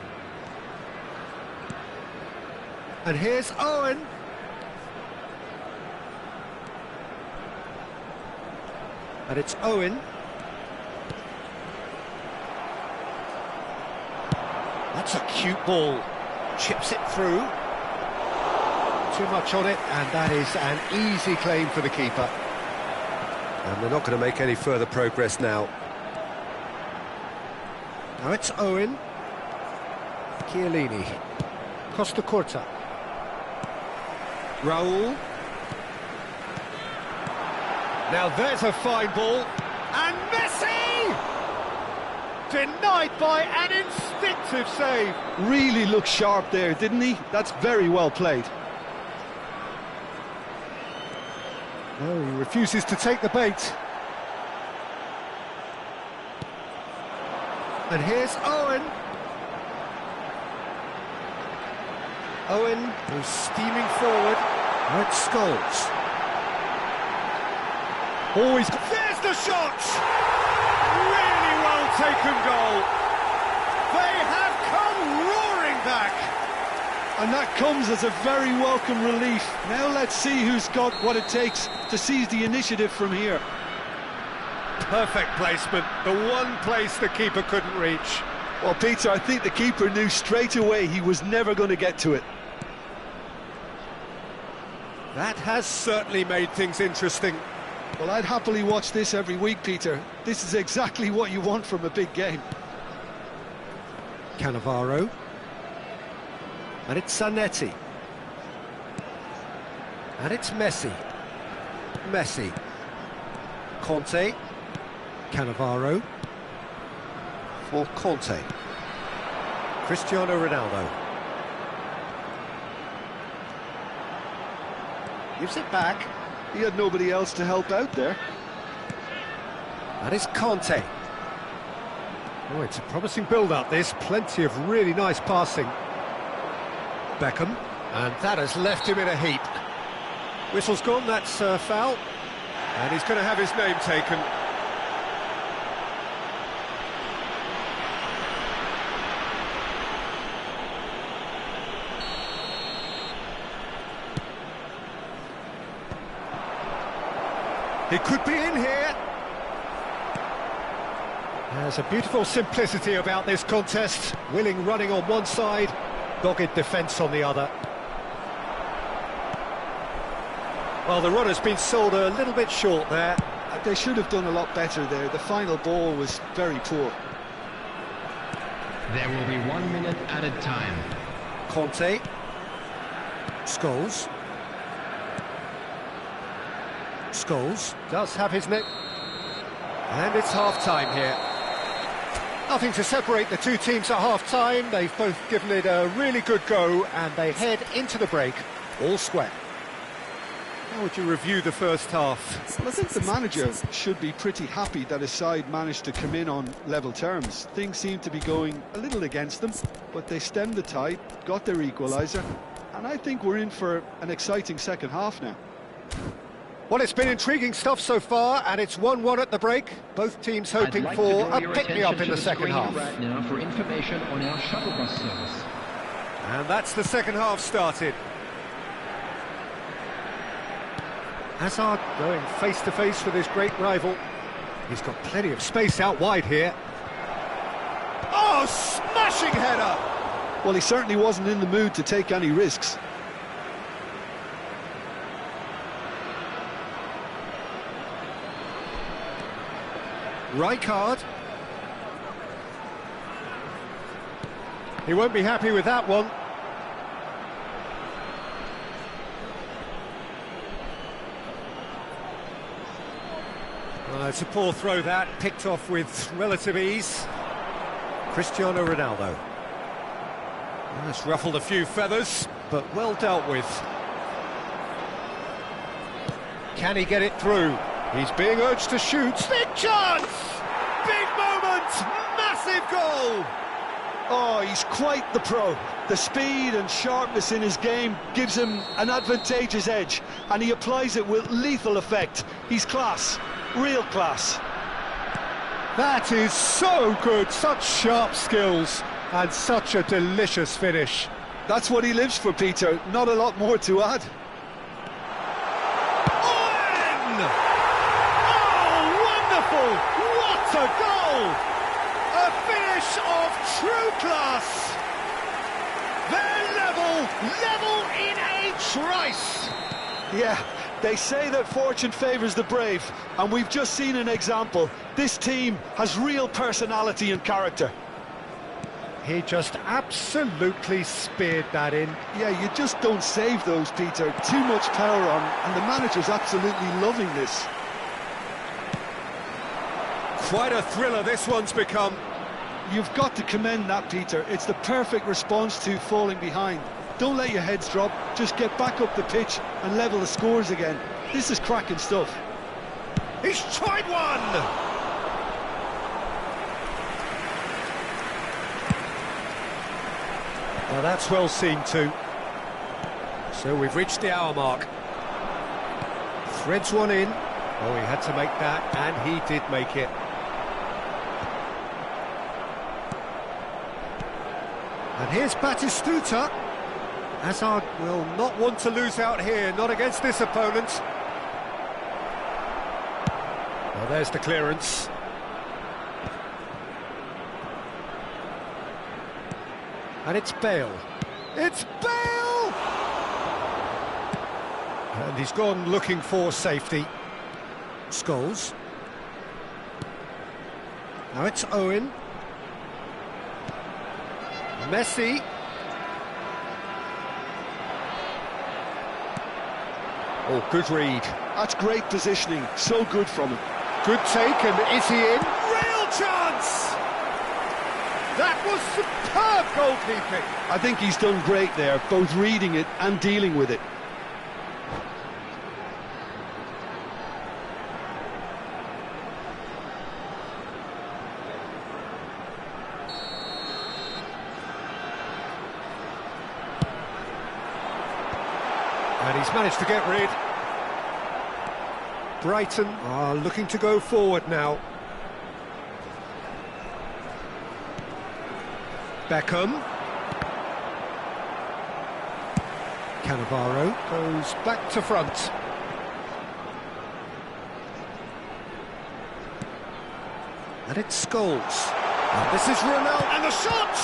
And here's Owen. And it's Owen. That's a cute ball. Chips it through. Too much on it, and that is an easy claim for the keeper. And they're not going to make any further progress now. Now it's Owen. Chiellini. Costa Curta. Raul. Now there's a fine ball. And Messi! Denied by an instinctive save.
Really looked sharp there, didn't he? That's very well played.
No, he refuses to take the bait. And here's Owen. Owen is steaming forward. Now it's Scholes. Always. There's the shot! Really well taken goal. They have come roaring back.
And that comes as a very welcome relief. Now let's see who's got what it takes to seize the initiative from here.
Perfect placement, the one place the keeper couldn't reach.
Well, Peter, I think the keeper knew straight away he was never going to get to it.
That has certainly made things interesting.
Well, I'd happily watch this every week, Peter. This is exactly what you want from a big game.
Cannavaro. And it's Zanetti. And it's Messi. Messi. Conte. Cannavaro. For Conte. Cristiano Ronaldo. Gives it back.
He had nobody else to help out there.
That is Conte. Oh, it's a promising build-up, this. Plenty of really nice passing. Beckham. And that has left him in a heap. Whistle's gone, that's a foul. And he's going to have his name taken. He could be in here. There's a beautiful simplicity about this contest. Willing running on one side, dogged defence on the other. Well, the run has been sold a little bit short there.
They should have done a lot better there. The final ball was very poor.
There will be 1 minute added time.
Conte. Scholes. Scholes does have his net. And it's half-time here. Nothing to separate the two teams at half-time. They've both given it a really good go, and they head into the break all square. How would you review the first half?
Well, I think the manager should be pretty happy that his side managed to come in on level terms. Things seem to be going a little against them, but they stemmed the tide, got their equaliser, and I think we're in for an exciting second half now.
Well, it's been intriguing stuff so far, and it's 1-1 at the break. Both teams hoping for a pick-me-up in the second half.
Right now for information on our shuttle bus service.
And that's the second half started. Hazard going face-to-face with his great rival. He's got plenty of space out wide here. Oh, smashing header!
Well, he certainly wasn't in the mood to take any risks.
Rijkaard. He won't be happy with that one. It's a poor throw that, picked off with relative ease. Cristiano Ronaldo. That's ruffled a few feathers, but well dealt with. Can he get it through? He's being urged to shoot. Big chance! Big moment! Massive massive goal!
Oh, he's quite the pro. The speed and sharpness in his game gives him an advantageous edge, and he applies it with lethal effect. He's class, real class.
That is so good, such sharp skills, and such a delicious finish.
That's what he lives for, Peter. Not a lot more to add.
Owen! Oh, wonderful! What a goal! A finish of true class! They're level in a trice!
Yeah, they say that fortune favours the brave, and we've just seen an example. This team has real personality and character.
He just absolutely speared that in.
Yeah, you just don't save those, Peter. Too much power on, and the manager's absolutely loving this.
Quite a thriller this one's become.
You've got to commend that, Peter. It's the perfect response to falling behind. Don't let your heads drop, just get back up the pitch and level the scores again. This is cracking stuff.
He's tried one! Now that's well seen too. So we've reached the hour mark. Threads one in. Oh, he had to make that, and he did make it. And here's Batistuta. Hazard will not want to lose out here, not against this opponent. Well, there's the clearance. And it's Bale. It's Bale! And he's gone looking for safety. Scholes. Now it's Owen. Messi. Oh, good read.
That's great positioning, so good from him.
Good take, and is he in? Real chance! That was superb goalkeeping.
I think he's done great there, both reading it and dealing with it.
And he's managed to get rid. Brighton are looking to go forward now. Beckham. Cannavaro goes back to front. And it's Scholes. And this is Ronaldo. And the shot!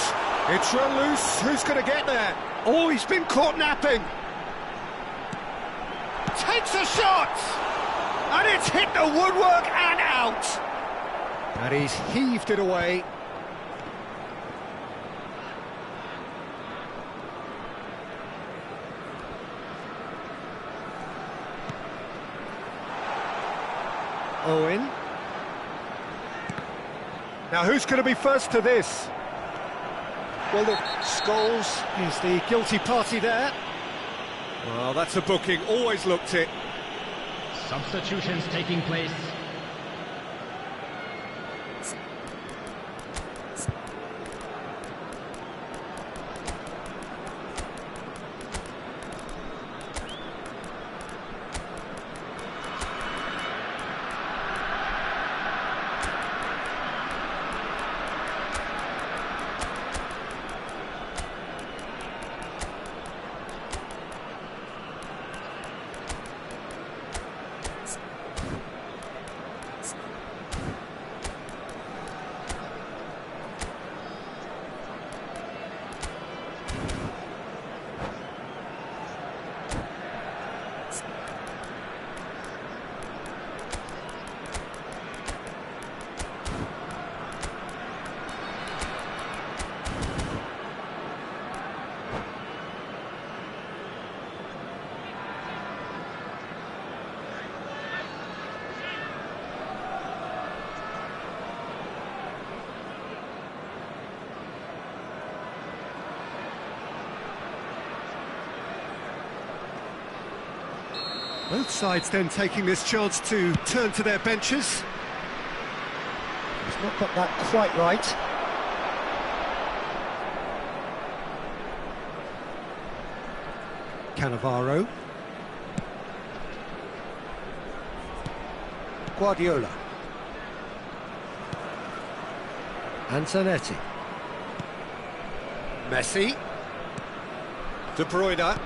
It's run loose. Who's going to get there? Oh, he's been caught napping. Takes a shot! And it's hit the woodwork and out! And he's heaved it away. Owen. Now who's going to be first to this? Well, the Scholes is the guilty party there. Well, that's a booking, always looked it.
Substitutions taking place.
Both sides then taking this chance to turn to their benches. He's not got that quite right. Cannavaro. Guardiola. Antonetti. Messi. De Bruyne.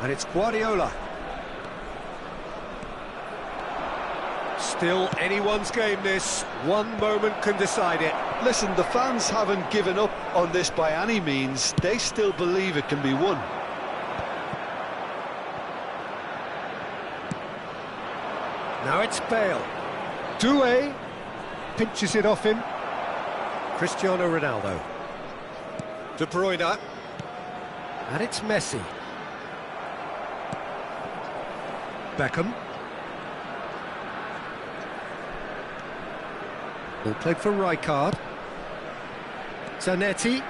And it's Guardiola. Still anyone's game this. One moment can decide it.
Listen, the fans haven't given up on this by any means. They still believe it can be won.
Now it's Bale. Doué pinches it off him. Cristiano Ronaldo. De Bruyne. And it's Messi. Beckham. Ball played for Rijkaard. Zanetti.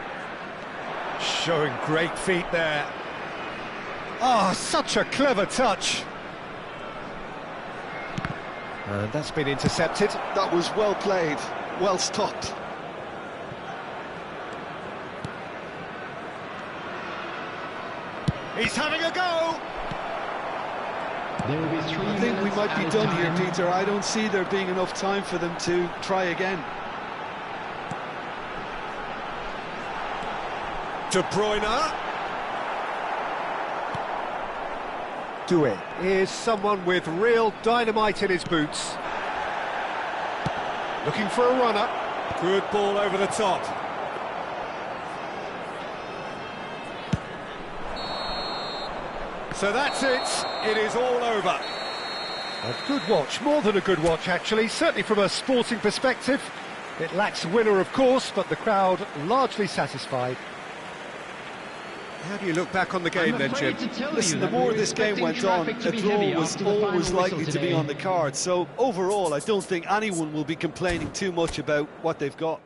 Showing great feet there. Oh, such a clever touch. And that's been intercepted.
That was well played, well stopped.
He's having a go!
There will be 3
I think we
minutes
might be
added
done here,
time.
Peter. I don't see there being enough time for them to try again.
De Bruyne. Doué is someone with real dynamite in his boots. Looking for a runner. Good ball over the top. So that's it. It is all over. A good watch, more than a good watch actually, certainly from a sporting perspective. It lacks a winner of course, but the crowd largely satisfied. How do you look back on the game then, Jim?
Listen, the more this game went on, a draw was always likely to be on the card. So overall, I don't think anyone will be complaining too much about what they've got.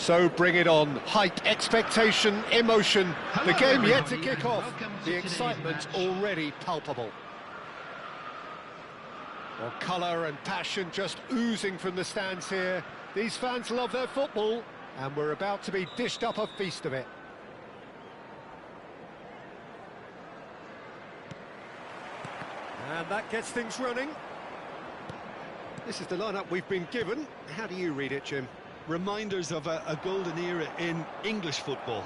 So bring it on. Hype, expectation, emotion. The game yet to kick off. The excitement already palpable. Well, colour and passion just oozing from the stands here. These fans love their football, and we're about to be dished up a feast of it. And that gets things running. This is the lineup we've been given. How do you read it, Jim?
Reminders of a golden era in English football,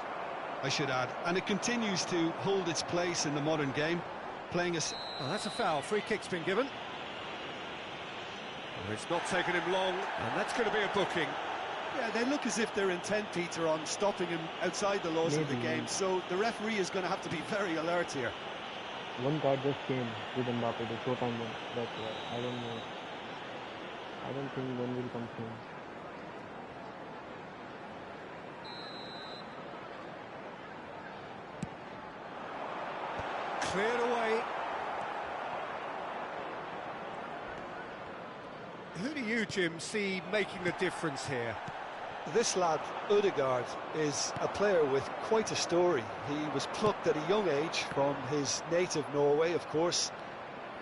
I should add. And it continues to hold its place in the modern game, playing us.
Oh, that's a foul. Free kick's been given. Well, it's not taken him long, and that's going to be a booking.
Yeah, they look as if they're intent, Peter, on stopping him outside the laws of the game, so the referee is going to have to be very alert here.
One card just came with Mbappe, the short-term one. That's why. I don't know. I don't think one will come soon.
Cleared away. Who do you, Jim, see making the difference here?
This lad, Ødegaard, is a player with quite a story. He was plucked at a young age from his native Norway, of course.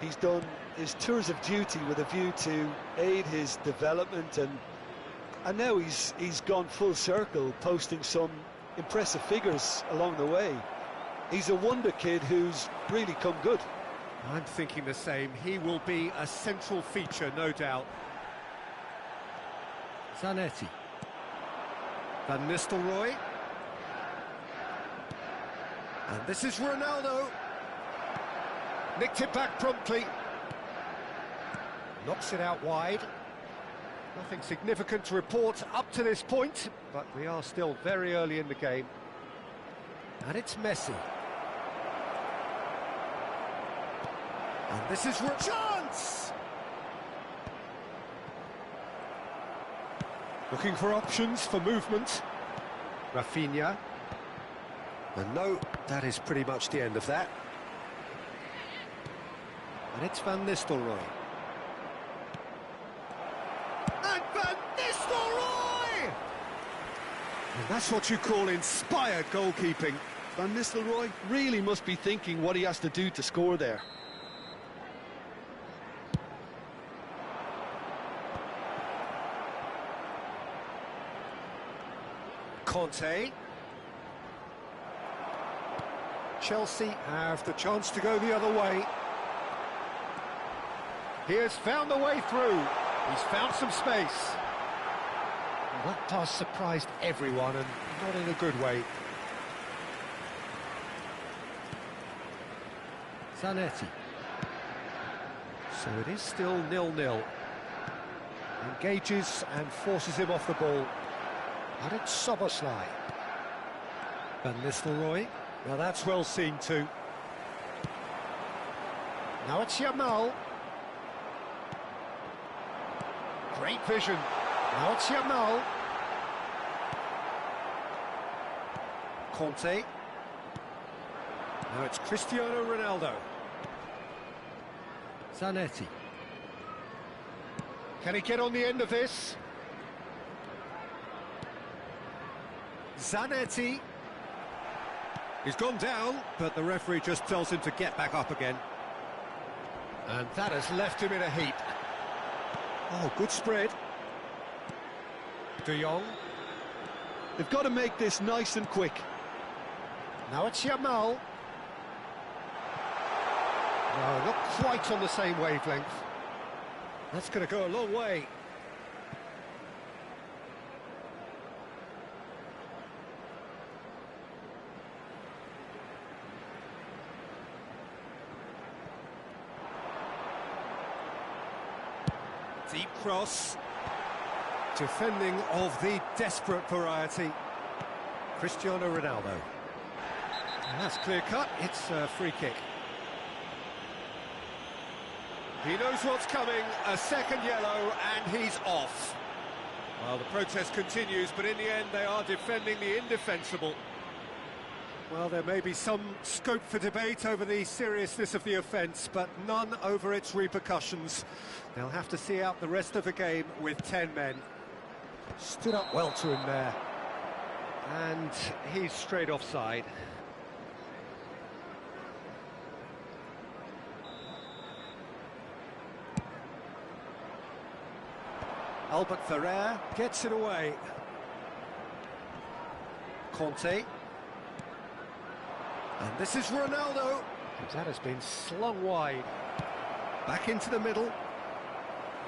He's done his tours of duty with a view to aid his development, and now he's gone full circle, posting some impressive figures along the way. He's a wonder kid who's really come good.
I'm thinking the same. He will be a central feature, no doubt. Zanetti. Van Nistelrooy. And this is Ronaldo. Nicked it back promptly. Knocks it out wide. Nothing significant to report up to this point, but we are still very early in the game. And it's Messi. And this is a chance! Looking for options for movement. Rafinha. And no, that is pretty much the end of that. And it's Van Nistelrooy. And Van Nistelrooy! And that's what you call inspired goalkeeping.
Van Nistelrooy really must be thinking what he has to do to score there.
Conte. Chelsea have the chance to go the other way. He has found the way through. He's found some space. Well, that pass surprised everyone, and not in a good way. Zanetti. So it is still 0-0. Engages and forces him off the ball. And it's Szoboszlai. Van Nistelrooy. Now that's well seen too. Now it's Yamal. Great vision. Now it's Yamal. Conte. Now it's Cristiano Ronaldo. Zanetti. Can he get on the end of this? Zanetti. He's gone down, but the referee just tells him to get back up again. And that has left him in a heap. Oh, good spread. De Jong.
They've got to make this nice and quick.
Now it's Yamal. No, not quite on the same wavelength. That's going to go a long way. Deep cross. Defending of the desperate variety. Cristiano Ronaldo. And that's clear cut. It's a free kick. He knows what's coming. A second yellow and he's off. Well, the protest continues, but in the end they are defending the indefensible. Well, there may be some scope for debate over the seriousness of the offence, but none over its repercussions. They'll have to see out the rest of the game with 10 men. Stood up well to him there. And he's straight offside. Albert Ferrer gets it away. Conte. And this is Ronaldo. That has been slung wide. Back into the middle.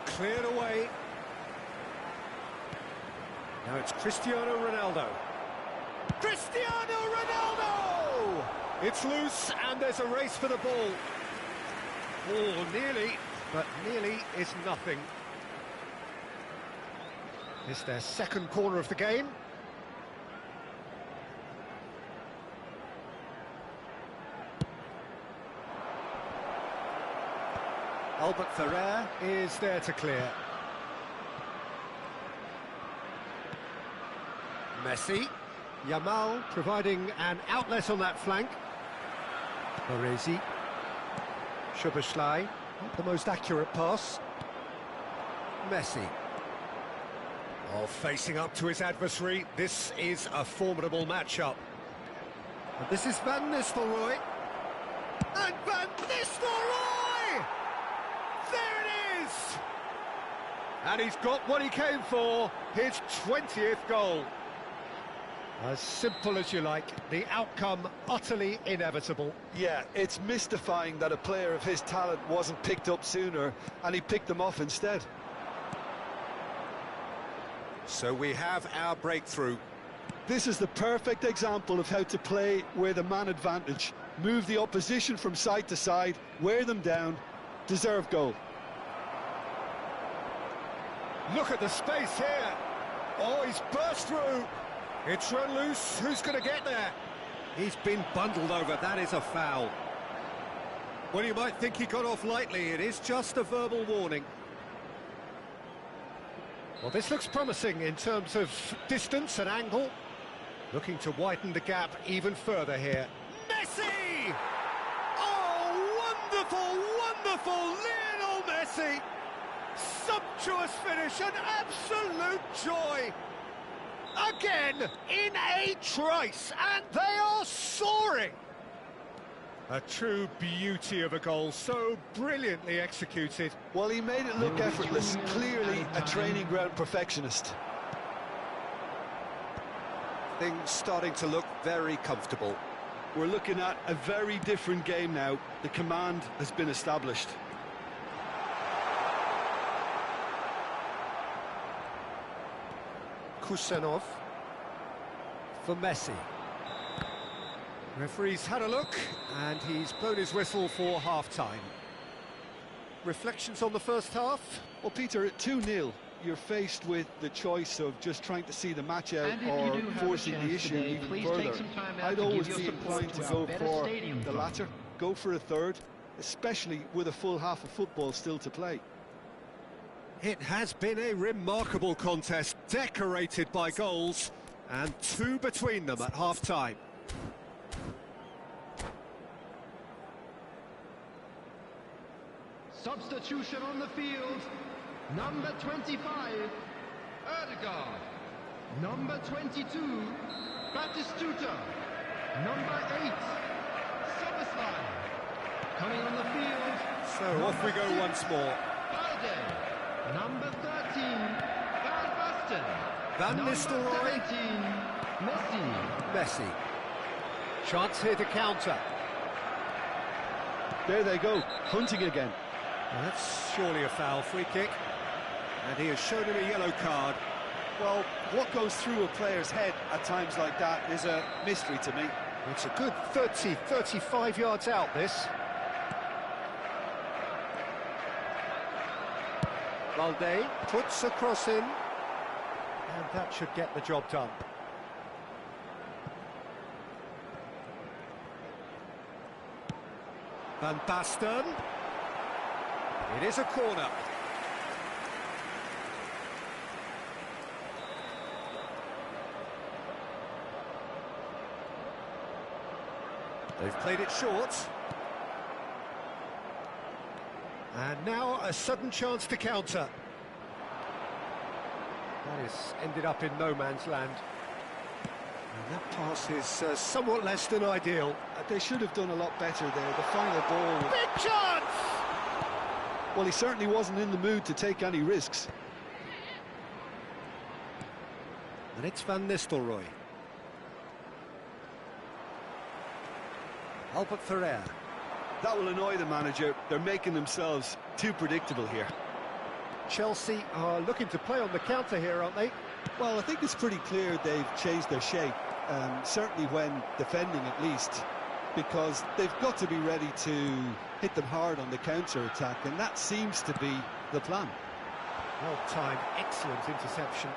Cleared away. Now it's Cristiano Ronaldo. Cristiano Ronaldo! It's loose and there's a race for the ball. Oh, nearly, but nearly is nothing. It's their second corner of the game. Albert Ferrer is there to clear. Messi. Yamal providing an outlet on that flank. Baresi. Szoboszlai. Not the most accurate pass. Messi. Oh, facing up to his adversary. This is a formidable matchup. And this is Van Nistelrooy. And Van Nistelrooy! There it is! And he's got what he came for, his 20th goal. As simple as you like, the outcome utterly inevitable.
Yeah, it's mystifying that a player of his talent wasn't picked up sooner, and he picked them off instead.
So we have our breakthrough.
This is the perfect example of how to play with a man advantage. Move the opposition from side to side, wear them down, deserve goal.
Look at the space here. Oh, he's burst through. It's run loose. Who's going to get there? He's been bundled over. That is a foul. Well, you might think he got off lightly. It is just a verbal warning. Well, this looks promising in terms of distance and angle. Looking to widen the gap even further here. Messi! Oh, wonderful, wonderful Lionel Messi! Sumptuous finish, an absolute joy! Again, in a trice, and they are soaring! A true beauty of a goal, so brilliantly executed.
Well, he made it look effortless, clearly a training ground perfectionist.
Things starting to look very comfortable.
We're looking at a very different game now. The command has been established.
Kusanov for Messi. Referee's had a look, and he's blown his whistle for half-time. Reflections on the first half?
Well, Peter, at 2-0, you're faced with the choice of just trying to see the match out or forcing the issue even further. I'd always be inclined to go for the latter, go for a third, especially with a full half of football still to play.
It has been a remarkable contest, decorated by goals, and two between them at half-time.
Substitution on the field. Number 25, Ødegaard. Number 22, Batistuta. Number 8, Szoboszlai. Coming on the field.
So off we go once more.
Balde. Number 13, Van Basten.
Van Nistelrooy.
Number 17, Messi.
Messi. Chance here to counter.
There they go, hunting again.
Well, that's surely a foul, free kick. And he has shown him a yellow card.
Well, what goes through a player's head at times like that is a mystery to me.
It's a good 30, 35 yards out, this. Balde puts a cross in. And that should get the job done. Van Basten. It is a corner. They've played it short. And now a sudden chance to counter. That has ended up in no man's land. That pass is somewhat less than ideal.
They should have done a lot better there. The final ball...
Big chance!
Well, he certainly wasn't in the mood to take any risks.
And it's Van Nistelrooy. Albert Ferrer.
That will annoy the manager. They're making themselves too predictable here.
Chelsea are looking to play on the counter here, aren't they?
Well, I think it's pretty clear they've changed their shape, certainly when defending at least, because they've got to be ready to hit them hard on the counter-attack, and that seems to be the plan.
Well-timed, excellent interception.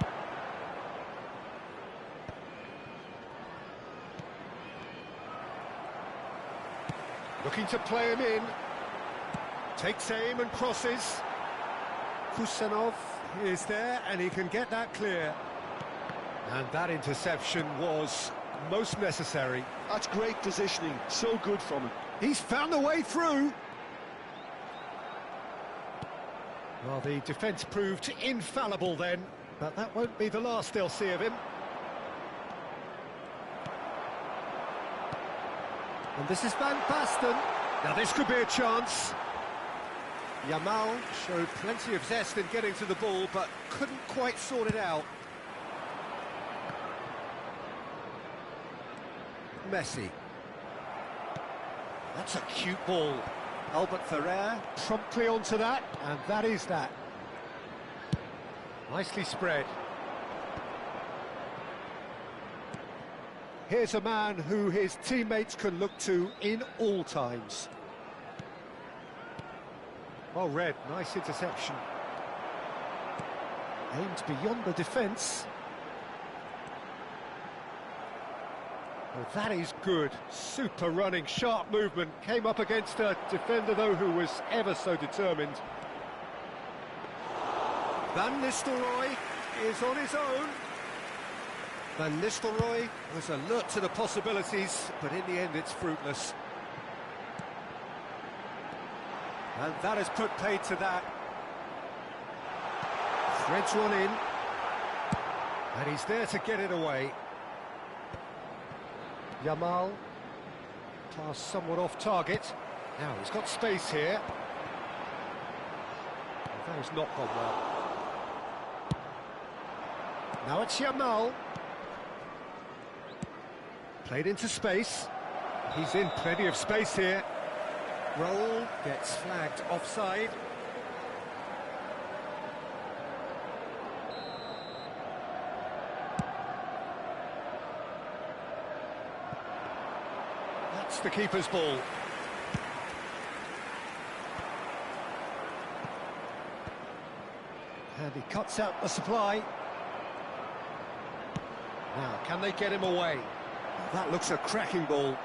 Looking to play him in. Takes aim and crosses. Kusanov is there, and he can get that clear. And that interception was most necessary.
That's great positioning, so good from him.
He's found a way through. Well, the defence proved infallible then, but that won't be the last they'll see of him. And this is Van Basten. Now this could be a chance. Yamal showed plenty of zest in getting to the ball, but couldn't quite sort it out. Messi. That's a cute ball. Albert Ferrer promptly onto that, and that is that. Nicely spread. Here's a man who his teammates can look to in all times. Well read, nice interception. Aimed beyond the defence. Well, that is good. Super running, sharp movement. Came up against a defender, though, who was ever so determined. Van Nistelrooy is on his own. Van Nistelrooy was alert to the possibilities, but in the end it's fruitless. And that has put paid to that. Threads one in. And he's there to get it away. Yamal. Pass somewhat off target. Now he's got space here. That has not gone well. Now it's Yamal. Played into space. He's in plenty of space here. Roll gets flagged offside. That's the keeper's ball. And he cuts out the supply. Now, can they get him away? That looks a cracking ball.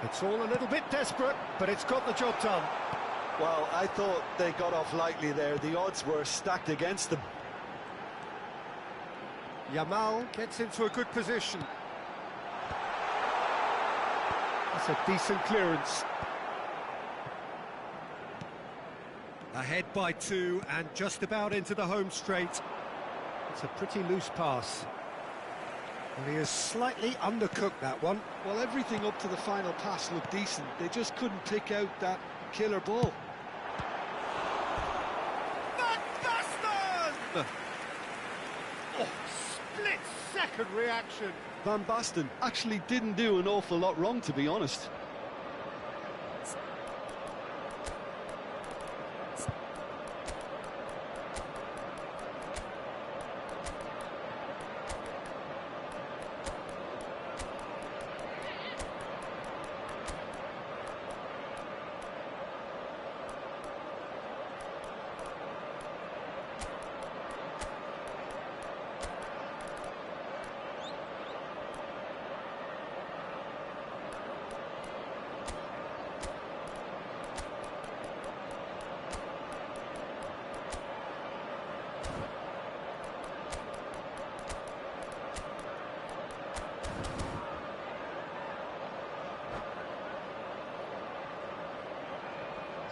It's all a little bit desperate, but it's got the job done.
Well, I thought they got off lightly there. The odds were stacked against them.
Yamal gets into a good position. That's a decent clearance. Ahead by 2 and just about into the home straight. It's a pretty loose pass. And he has slightly undercooked that one.
Well, everything up to the final pass looked decent. They just couldn't pick out that killer ball.
Van Basten! Oh, split-second reaction.
Van Basten actually didn't do an awful lot wrong, to be honest.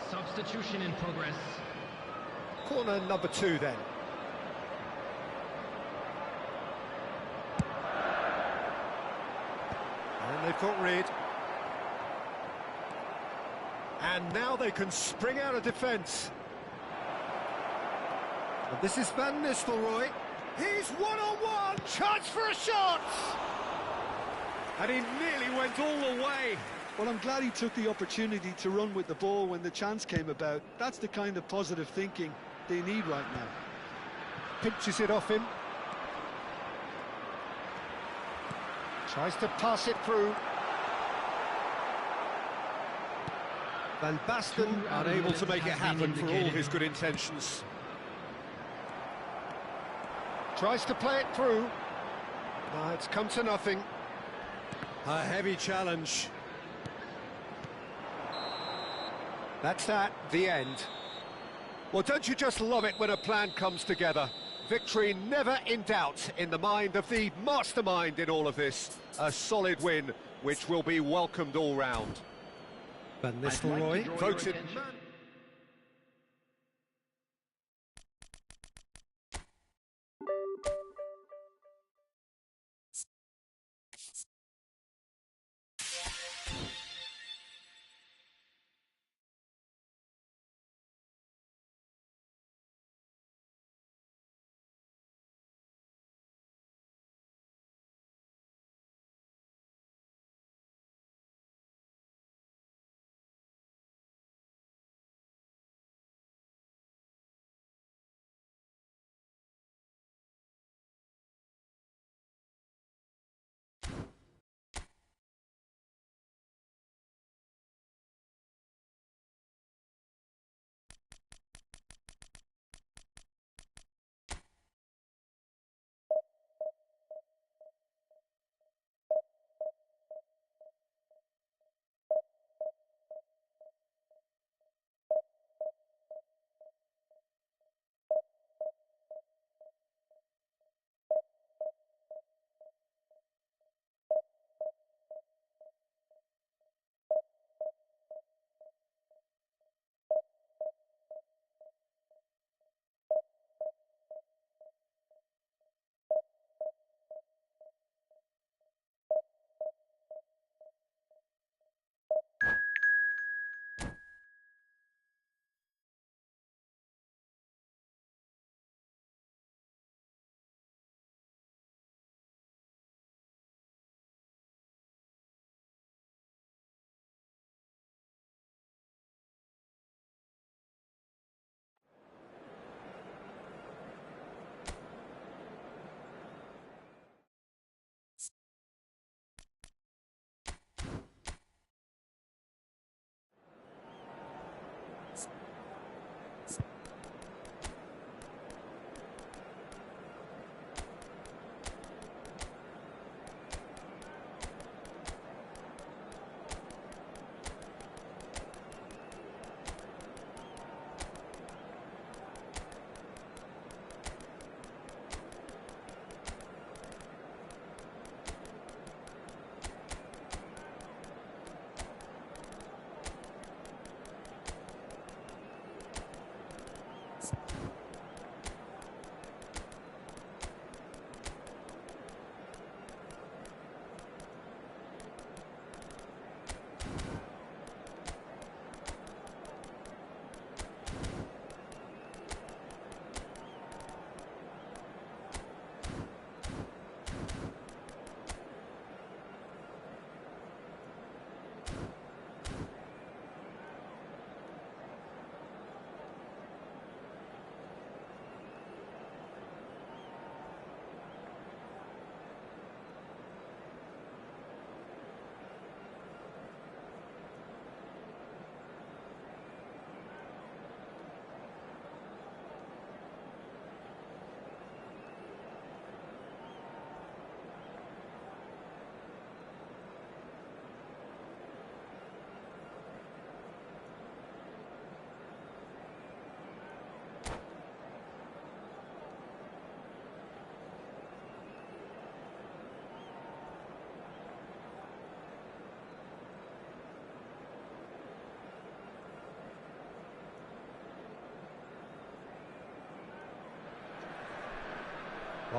Substitution in progress.
Corner number 2 then. difficult read. And now they can spring out of defence. And this is Van Nistelrooy. He's one-on-one, chance for a shot! And he nearly went all the way.
Well, I'm glad he took the opportunity to run with the ball when the chance came about. That's the kind of positive thinking they need right now.
Pinches it off him. Tries to pass it through. Van Basten unable to make it happen for all his good intentions. Tries to play it through. It's come to nothing. A heavy challenge. That's that, the end. Well, don't you just love it when a plan comes together? Victory never in doubt in the mind of the mastermind in all of this. A solid win, which will be welcomed all round. Van Nistelrooy voted man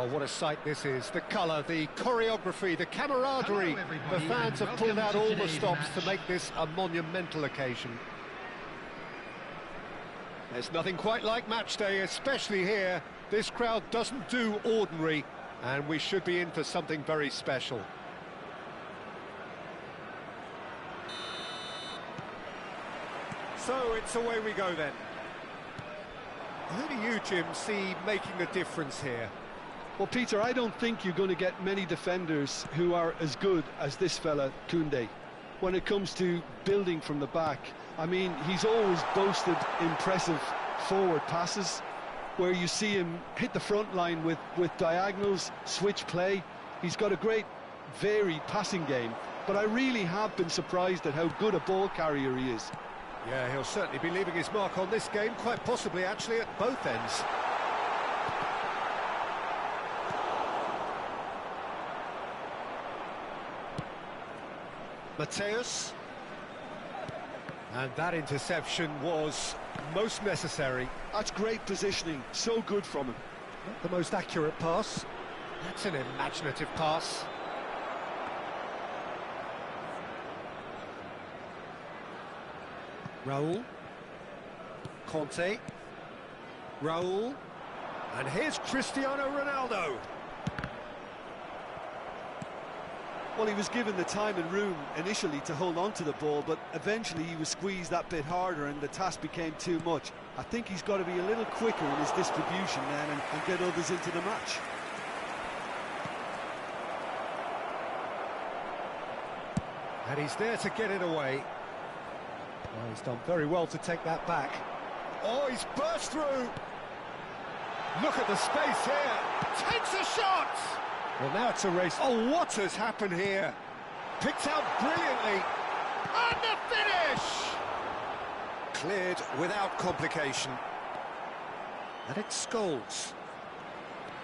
Oh, what a sight this is. The colour, the choreography, the camaraderie.
Hello, everybody,
The fans
and
have pulled out
welcome to
all the
today's
stops to
match.
make this a monumental occasion. There's nothing quite like match day, especially here. This crowd doesn't do ordinary, and we should be in for something very special. So it's away we go then. Who do you, Jim, see making the difference here?
Well, Peter, I don't think you're going to get many defenders who are as good as this fella, Koundé. When it comes to building from the back, I mean, he's always boasted impressive forward passes, where you see him hit the front line with diagonals, switch play. He's got a great, varied passing game, but I really have been surprised at how good a ball carrier he is.
Yeah, he'll certainly be leaving his mark on this game, quite possibly actually at both ends. Mateus. And that interception was most necessary.
That's great positioning, so good from him.
Not the most accurate pass. That's an imaginative pass. Raul. Conte. Raul. And here's Cristiano Ronaldo.
Well, he was given the time and room initially to hold on to the ball, but eventually he was squeezed that bit harder and the task became too much. I think he's got to be a little quicker in his distribution then and get others into the match.
And he's there to get it away. Oh, he's done very well to take that back. Oh, he's burst through. Look at the space here. Takes a shot. Well, now it's a race. Oh, what has happened here? Picked out brilliantly. And the finish! Cleared without complication. And it's Scholes.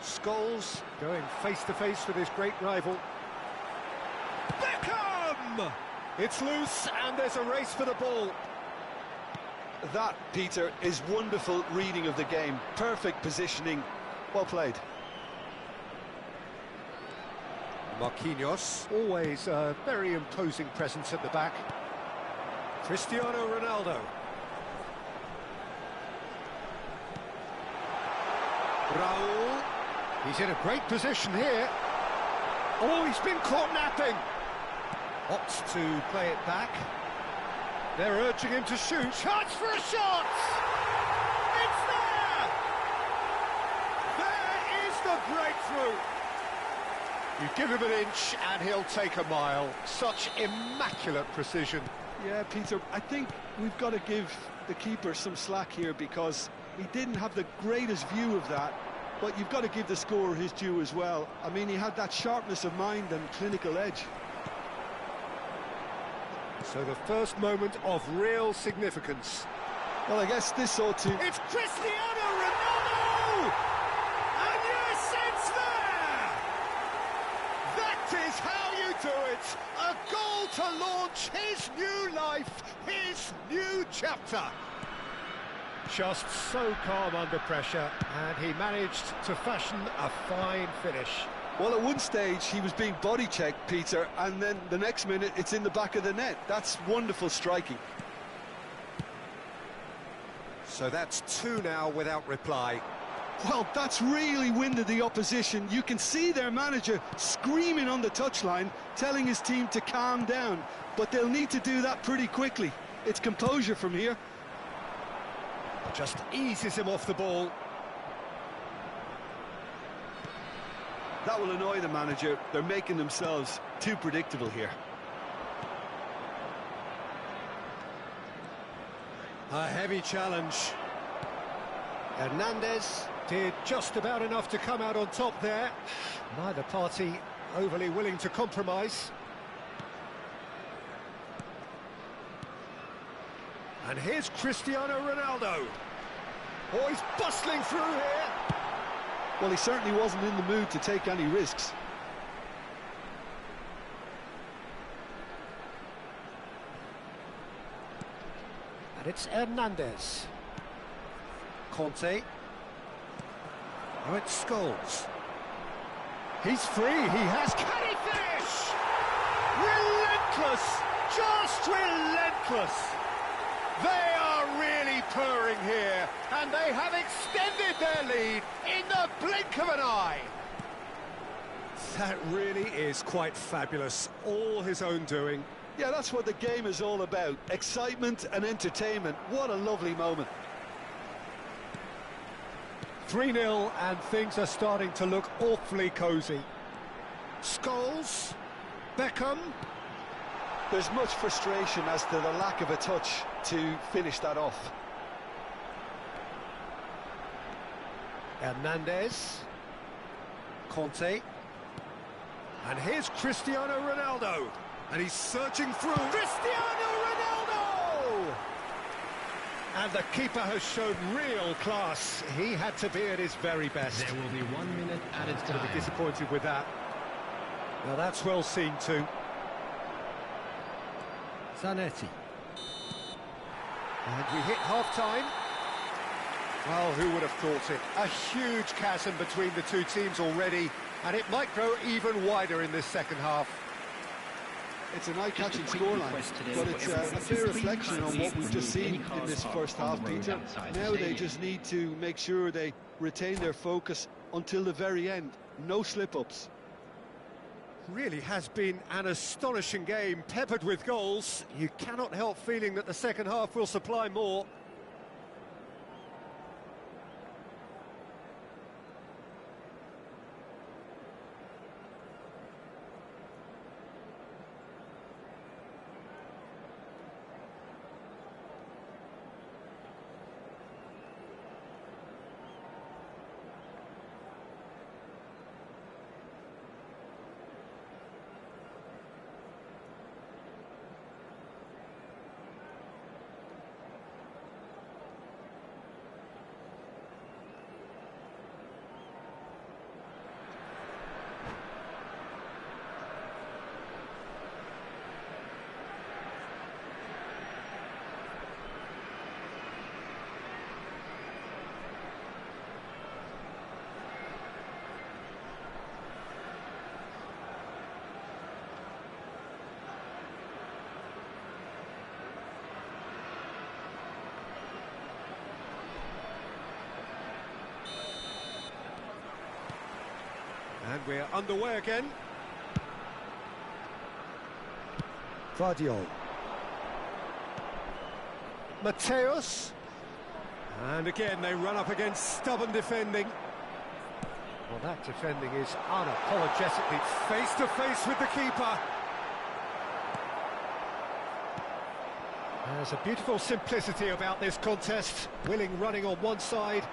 Scholes going face-to-face with his great rival. Beckham! It's loose, and there's a race for the ball.
That, Peter, is wonderful reading of the game. Perfect positioning. Well played.
Marquinhos, always a very imposing presence at the back. Cristiano Ronaldo. Raul. He's in a great position here. Oh, he's been caught napping. Opts to play it back. They're urging him to shoot. Chance for a shot! It's there! There is the breakthrough. You give him an inch and he'll take a mile. Such immaculate precision.
Yeah, Peter, I think we've got to give the keeper some slack here because he didn't have the greatest view of that, but you've got to give the scorer his due as well. I mean, he had that sharpness of mind and clinical edge.
So the first moment of real significance.
Well, I guess this ought to...
It's Cristiano Ronaldo! And yes, it's there! That is how you do it! A goal to launch his new life, his new chapter. Just so calm under pressure, and he managed to fashion a fine finish.
Well, at one stage, he was being body-checked, Peter, and then the next minute, it's in the back of the net. That's wonderful striking.
So that's two now without reply.
Well, that's really winded the opposition. You can see their manager screaming on the touchline, telling his team to calm down, but they'll need to do that pretty quickly. It's composure from here.
Just eases him off the ball.
That will annoy the manager. They're making themselves too predictable here.
A heavy challenge. Hernandez did just about enough to come out on top there. Neither party overly willing to compromise. And here's Cristiano Ronaldo. Oh, he's bustling through here.
Well, he certainly wasn't in the mood to take any risks.
And it's Hernandez. Conte. Oh, it's Scholes. He's free, he has... Can he finish? Relentless! Just relentless! They are really purring here, and they have extended their lead in the blink of an eye. That really is quite fabulous, all his own doing.
Yeah, that's what the game is all about. Excitement and entertainment. What a lovely moment.
3-0, and things are starting to look awfully cosy. Scholes, Beckham.
There's much frustration as to the lack of a touch to finish that off.
Hernandez, Conte, and here's Cristiano Ronaldo, and he's searching through. Cristiano Ronaldo! And the keeper has shown real class. He had to be at his very best.
There will be 1 minute added
Going to be
time.
disappointed with that. Now that's well seen too. Zanetti. And we hit half-time. Well, who would have thought it? A huge chasm between the two teams already, and it might grow even wider in this second half.
It's an eye-catching scoreline, but it's a fair reflection on what we've just seen in this first half, Peter. Now they just need to make sure they retain their focus until the very end. No slip-ups.
Really has been an astonishing game, peppered with goals. You cannot help feeling that the second half will supply more. And we're underway again. Vardiol. Mateus. And again they run up against stubborn defending. Well, that defending is unapologetically face-to-face with the keeper. There's a beautiful simplicity about this contest. Willing running on one side,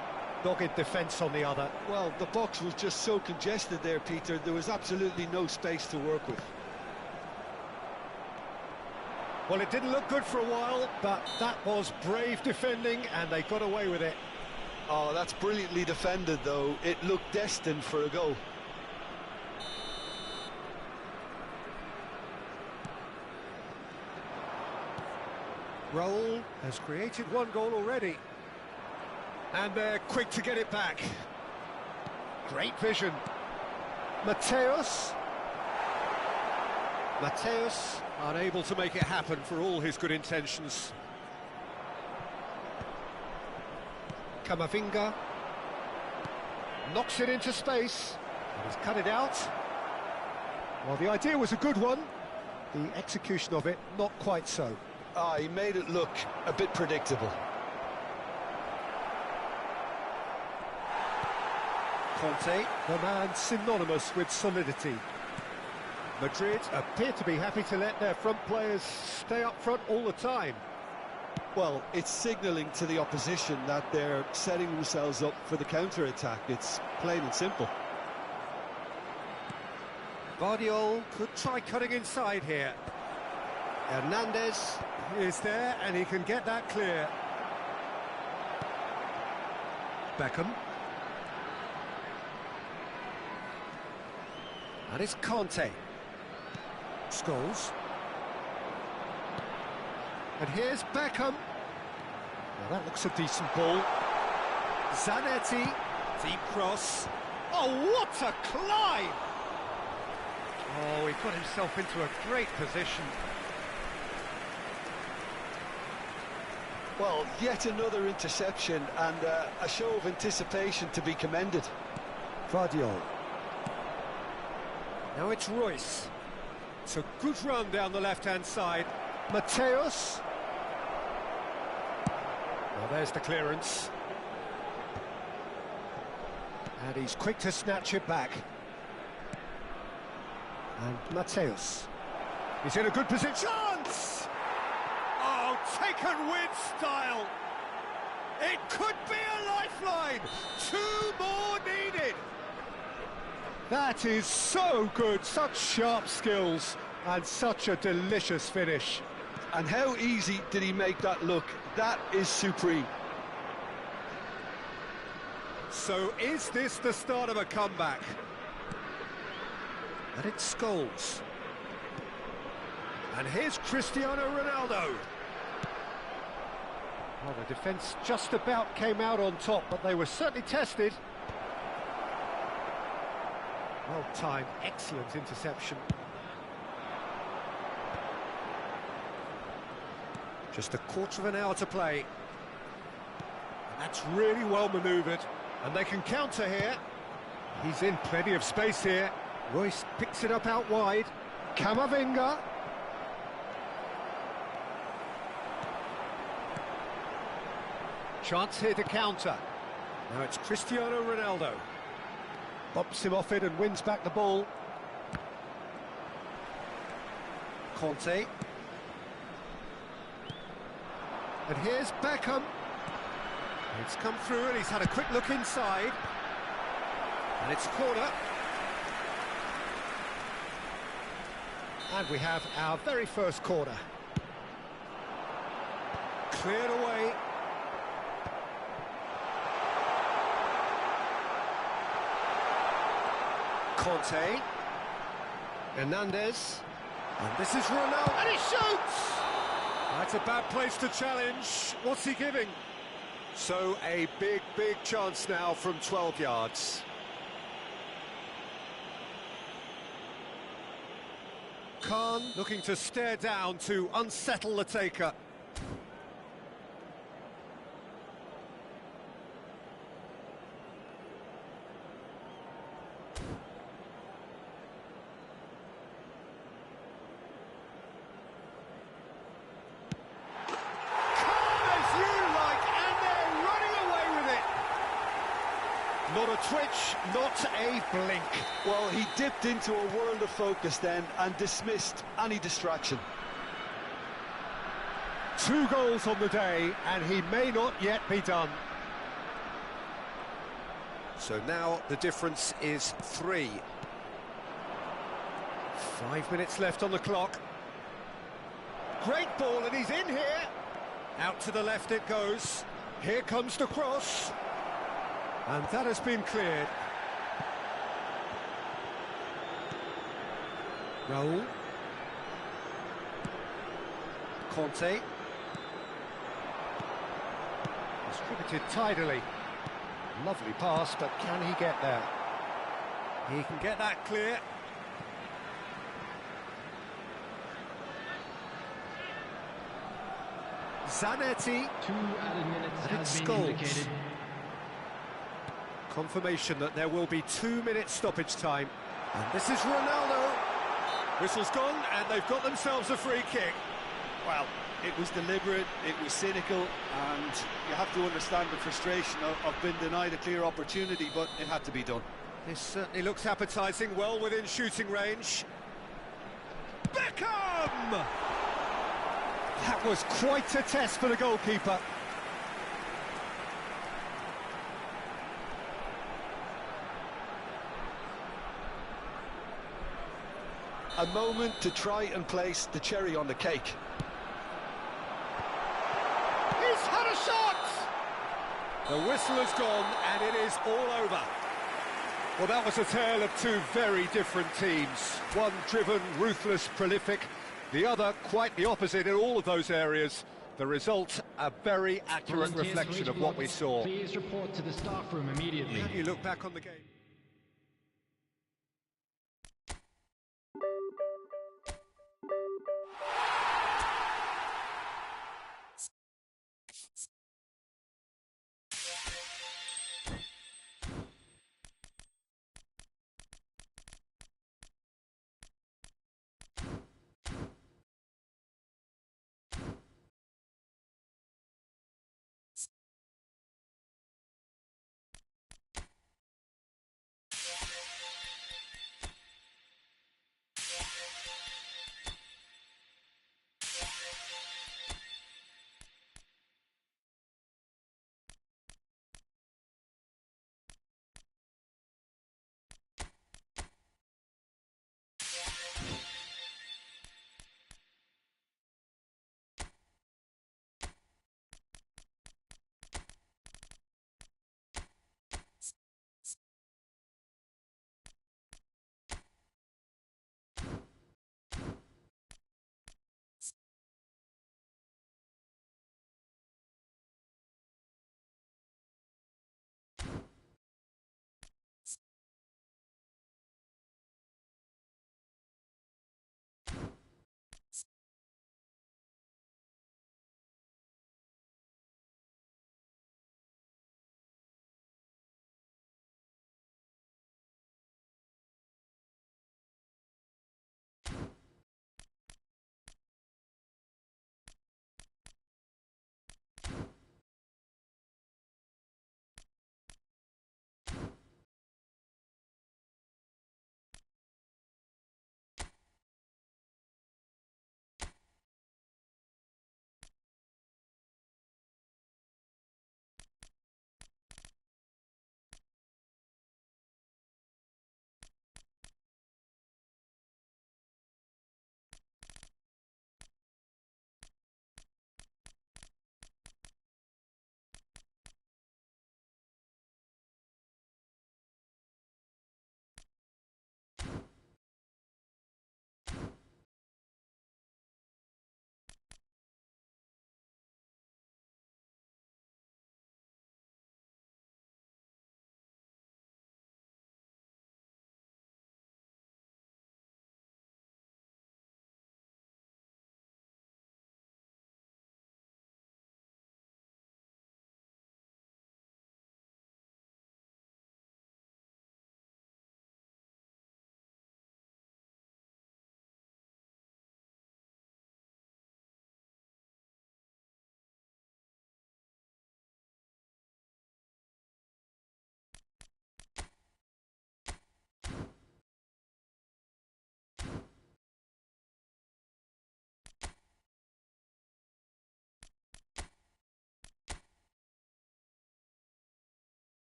dogged defence on the other.
Well, the box was just so congested there, Peter. There was absolutely no space to work with.
Well, it didn't look good for a while, but that was brave defending, and they got away with it.
Oh, that's brilliantly defended, though. It looked destined for a goal.
Raul has created one goal already. And they're quick to get it back. Great vision. Mateus. Mateus unable to make it happen for all his good intentions. Camavinga knocks it into space. And he's cut it out. Well, the idea was a good one. The execution of it, not quite so.
Ah, he made it look a bit predictable.
Conte, the man synonymous with solidity. Madrid appear to be happy to let their front players stay up front all the time.
Well, it's signalling to the opposition that they're setting themselves up for the counter-attack. It's plain and simple.
Vardiol could try cutting inside here. Hernandez is there, and he can get that clear. Beckham. And it's Conte. Scholes. And here's Beckham. Well, that looks a decent ball. Zanetti. Deep cross. Oh, what a climb! Oh, he got himself into a great position.
Well, yet another interception and a show of anticipation to be commended.
Vardiol. Now it's Royce. It's a good run down the left-hand side. Mateus. Well, there's the clearance. And he's quick to snatch it back. And Mateus. He's in a good position. Chance! Oh, taken with style. It could be a lifeline. 2 more needed. That is so good. Such sharp skills and such a delicious finish.
And how easy did he make that look? That is supreme.
So is this the start of a comeback? And it's Scholes. And here's Cristiano Ronaldo. Well, the defence just about came out on top, but they were certainly tested. Well timed, excellent interception. Just a quarter of an hour to play. And that's really well manoeuvred. And they can counter here. He's in plenty of space here. Royce picks it up out wide. Camavinga. Chance here to counter. Now it's Cristiano Ronaldo. Bumps him off it and wins back the ball. Conte. And here's Beckham. It's come through and he's had a quick look inside. And it's a corner. And we have our very first corner. Cleared away. Conte. Hernandez. And this is Ronaldo. And he shoots! That's a bad place to challenge. What's he giving? So a big chance now from 12 yards. Khan looking to stare down to unsettle the taker. Not a twitch, not a blink.
Well, he dipped into a world of focus then and dismissed any distraction.
2 goals on the day, and he may not yet be done. So now the difference is 3. 5 minutes left on the clock. Great ball, and he's in here. Out to the left it goes. Here comes the cross. And that has been cleared. Raul. Conte. Distributed tidily. Lovely pass, but can he get there? He can get that clear. Zanetti.
2 added minutes
And
has
it's
been
Scholes.
indicated.
Confirmation that there will be 2 minutes stoppage time. And this is Ronaldo. Whistle's gone, and they've got themselves a free kick.
Well, it was deliberate, it was cynical, and you have to understand the frustration of being denied a clear opportunity, but it had to be done.
This certainly looks appetising, well within shooting range. Beckham! That was quite a test for the goalkeeper.
A moment to try and place the cherry on the cake.
He's had a shot! The whistle has gone, and it is all over. Well, that was a tale of 2 very different teams. One driven, ruthless, prolific. The other quite the opposite in all of those areas. The result, a very accurate reflection of what we saw.
Please report to the staff room immediately.
How do you look back on the game?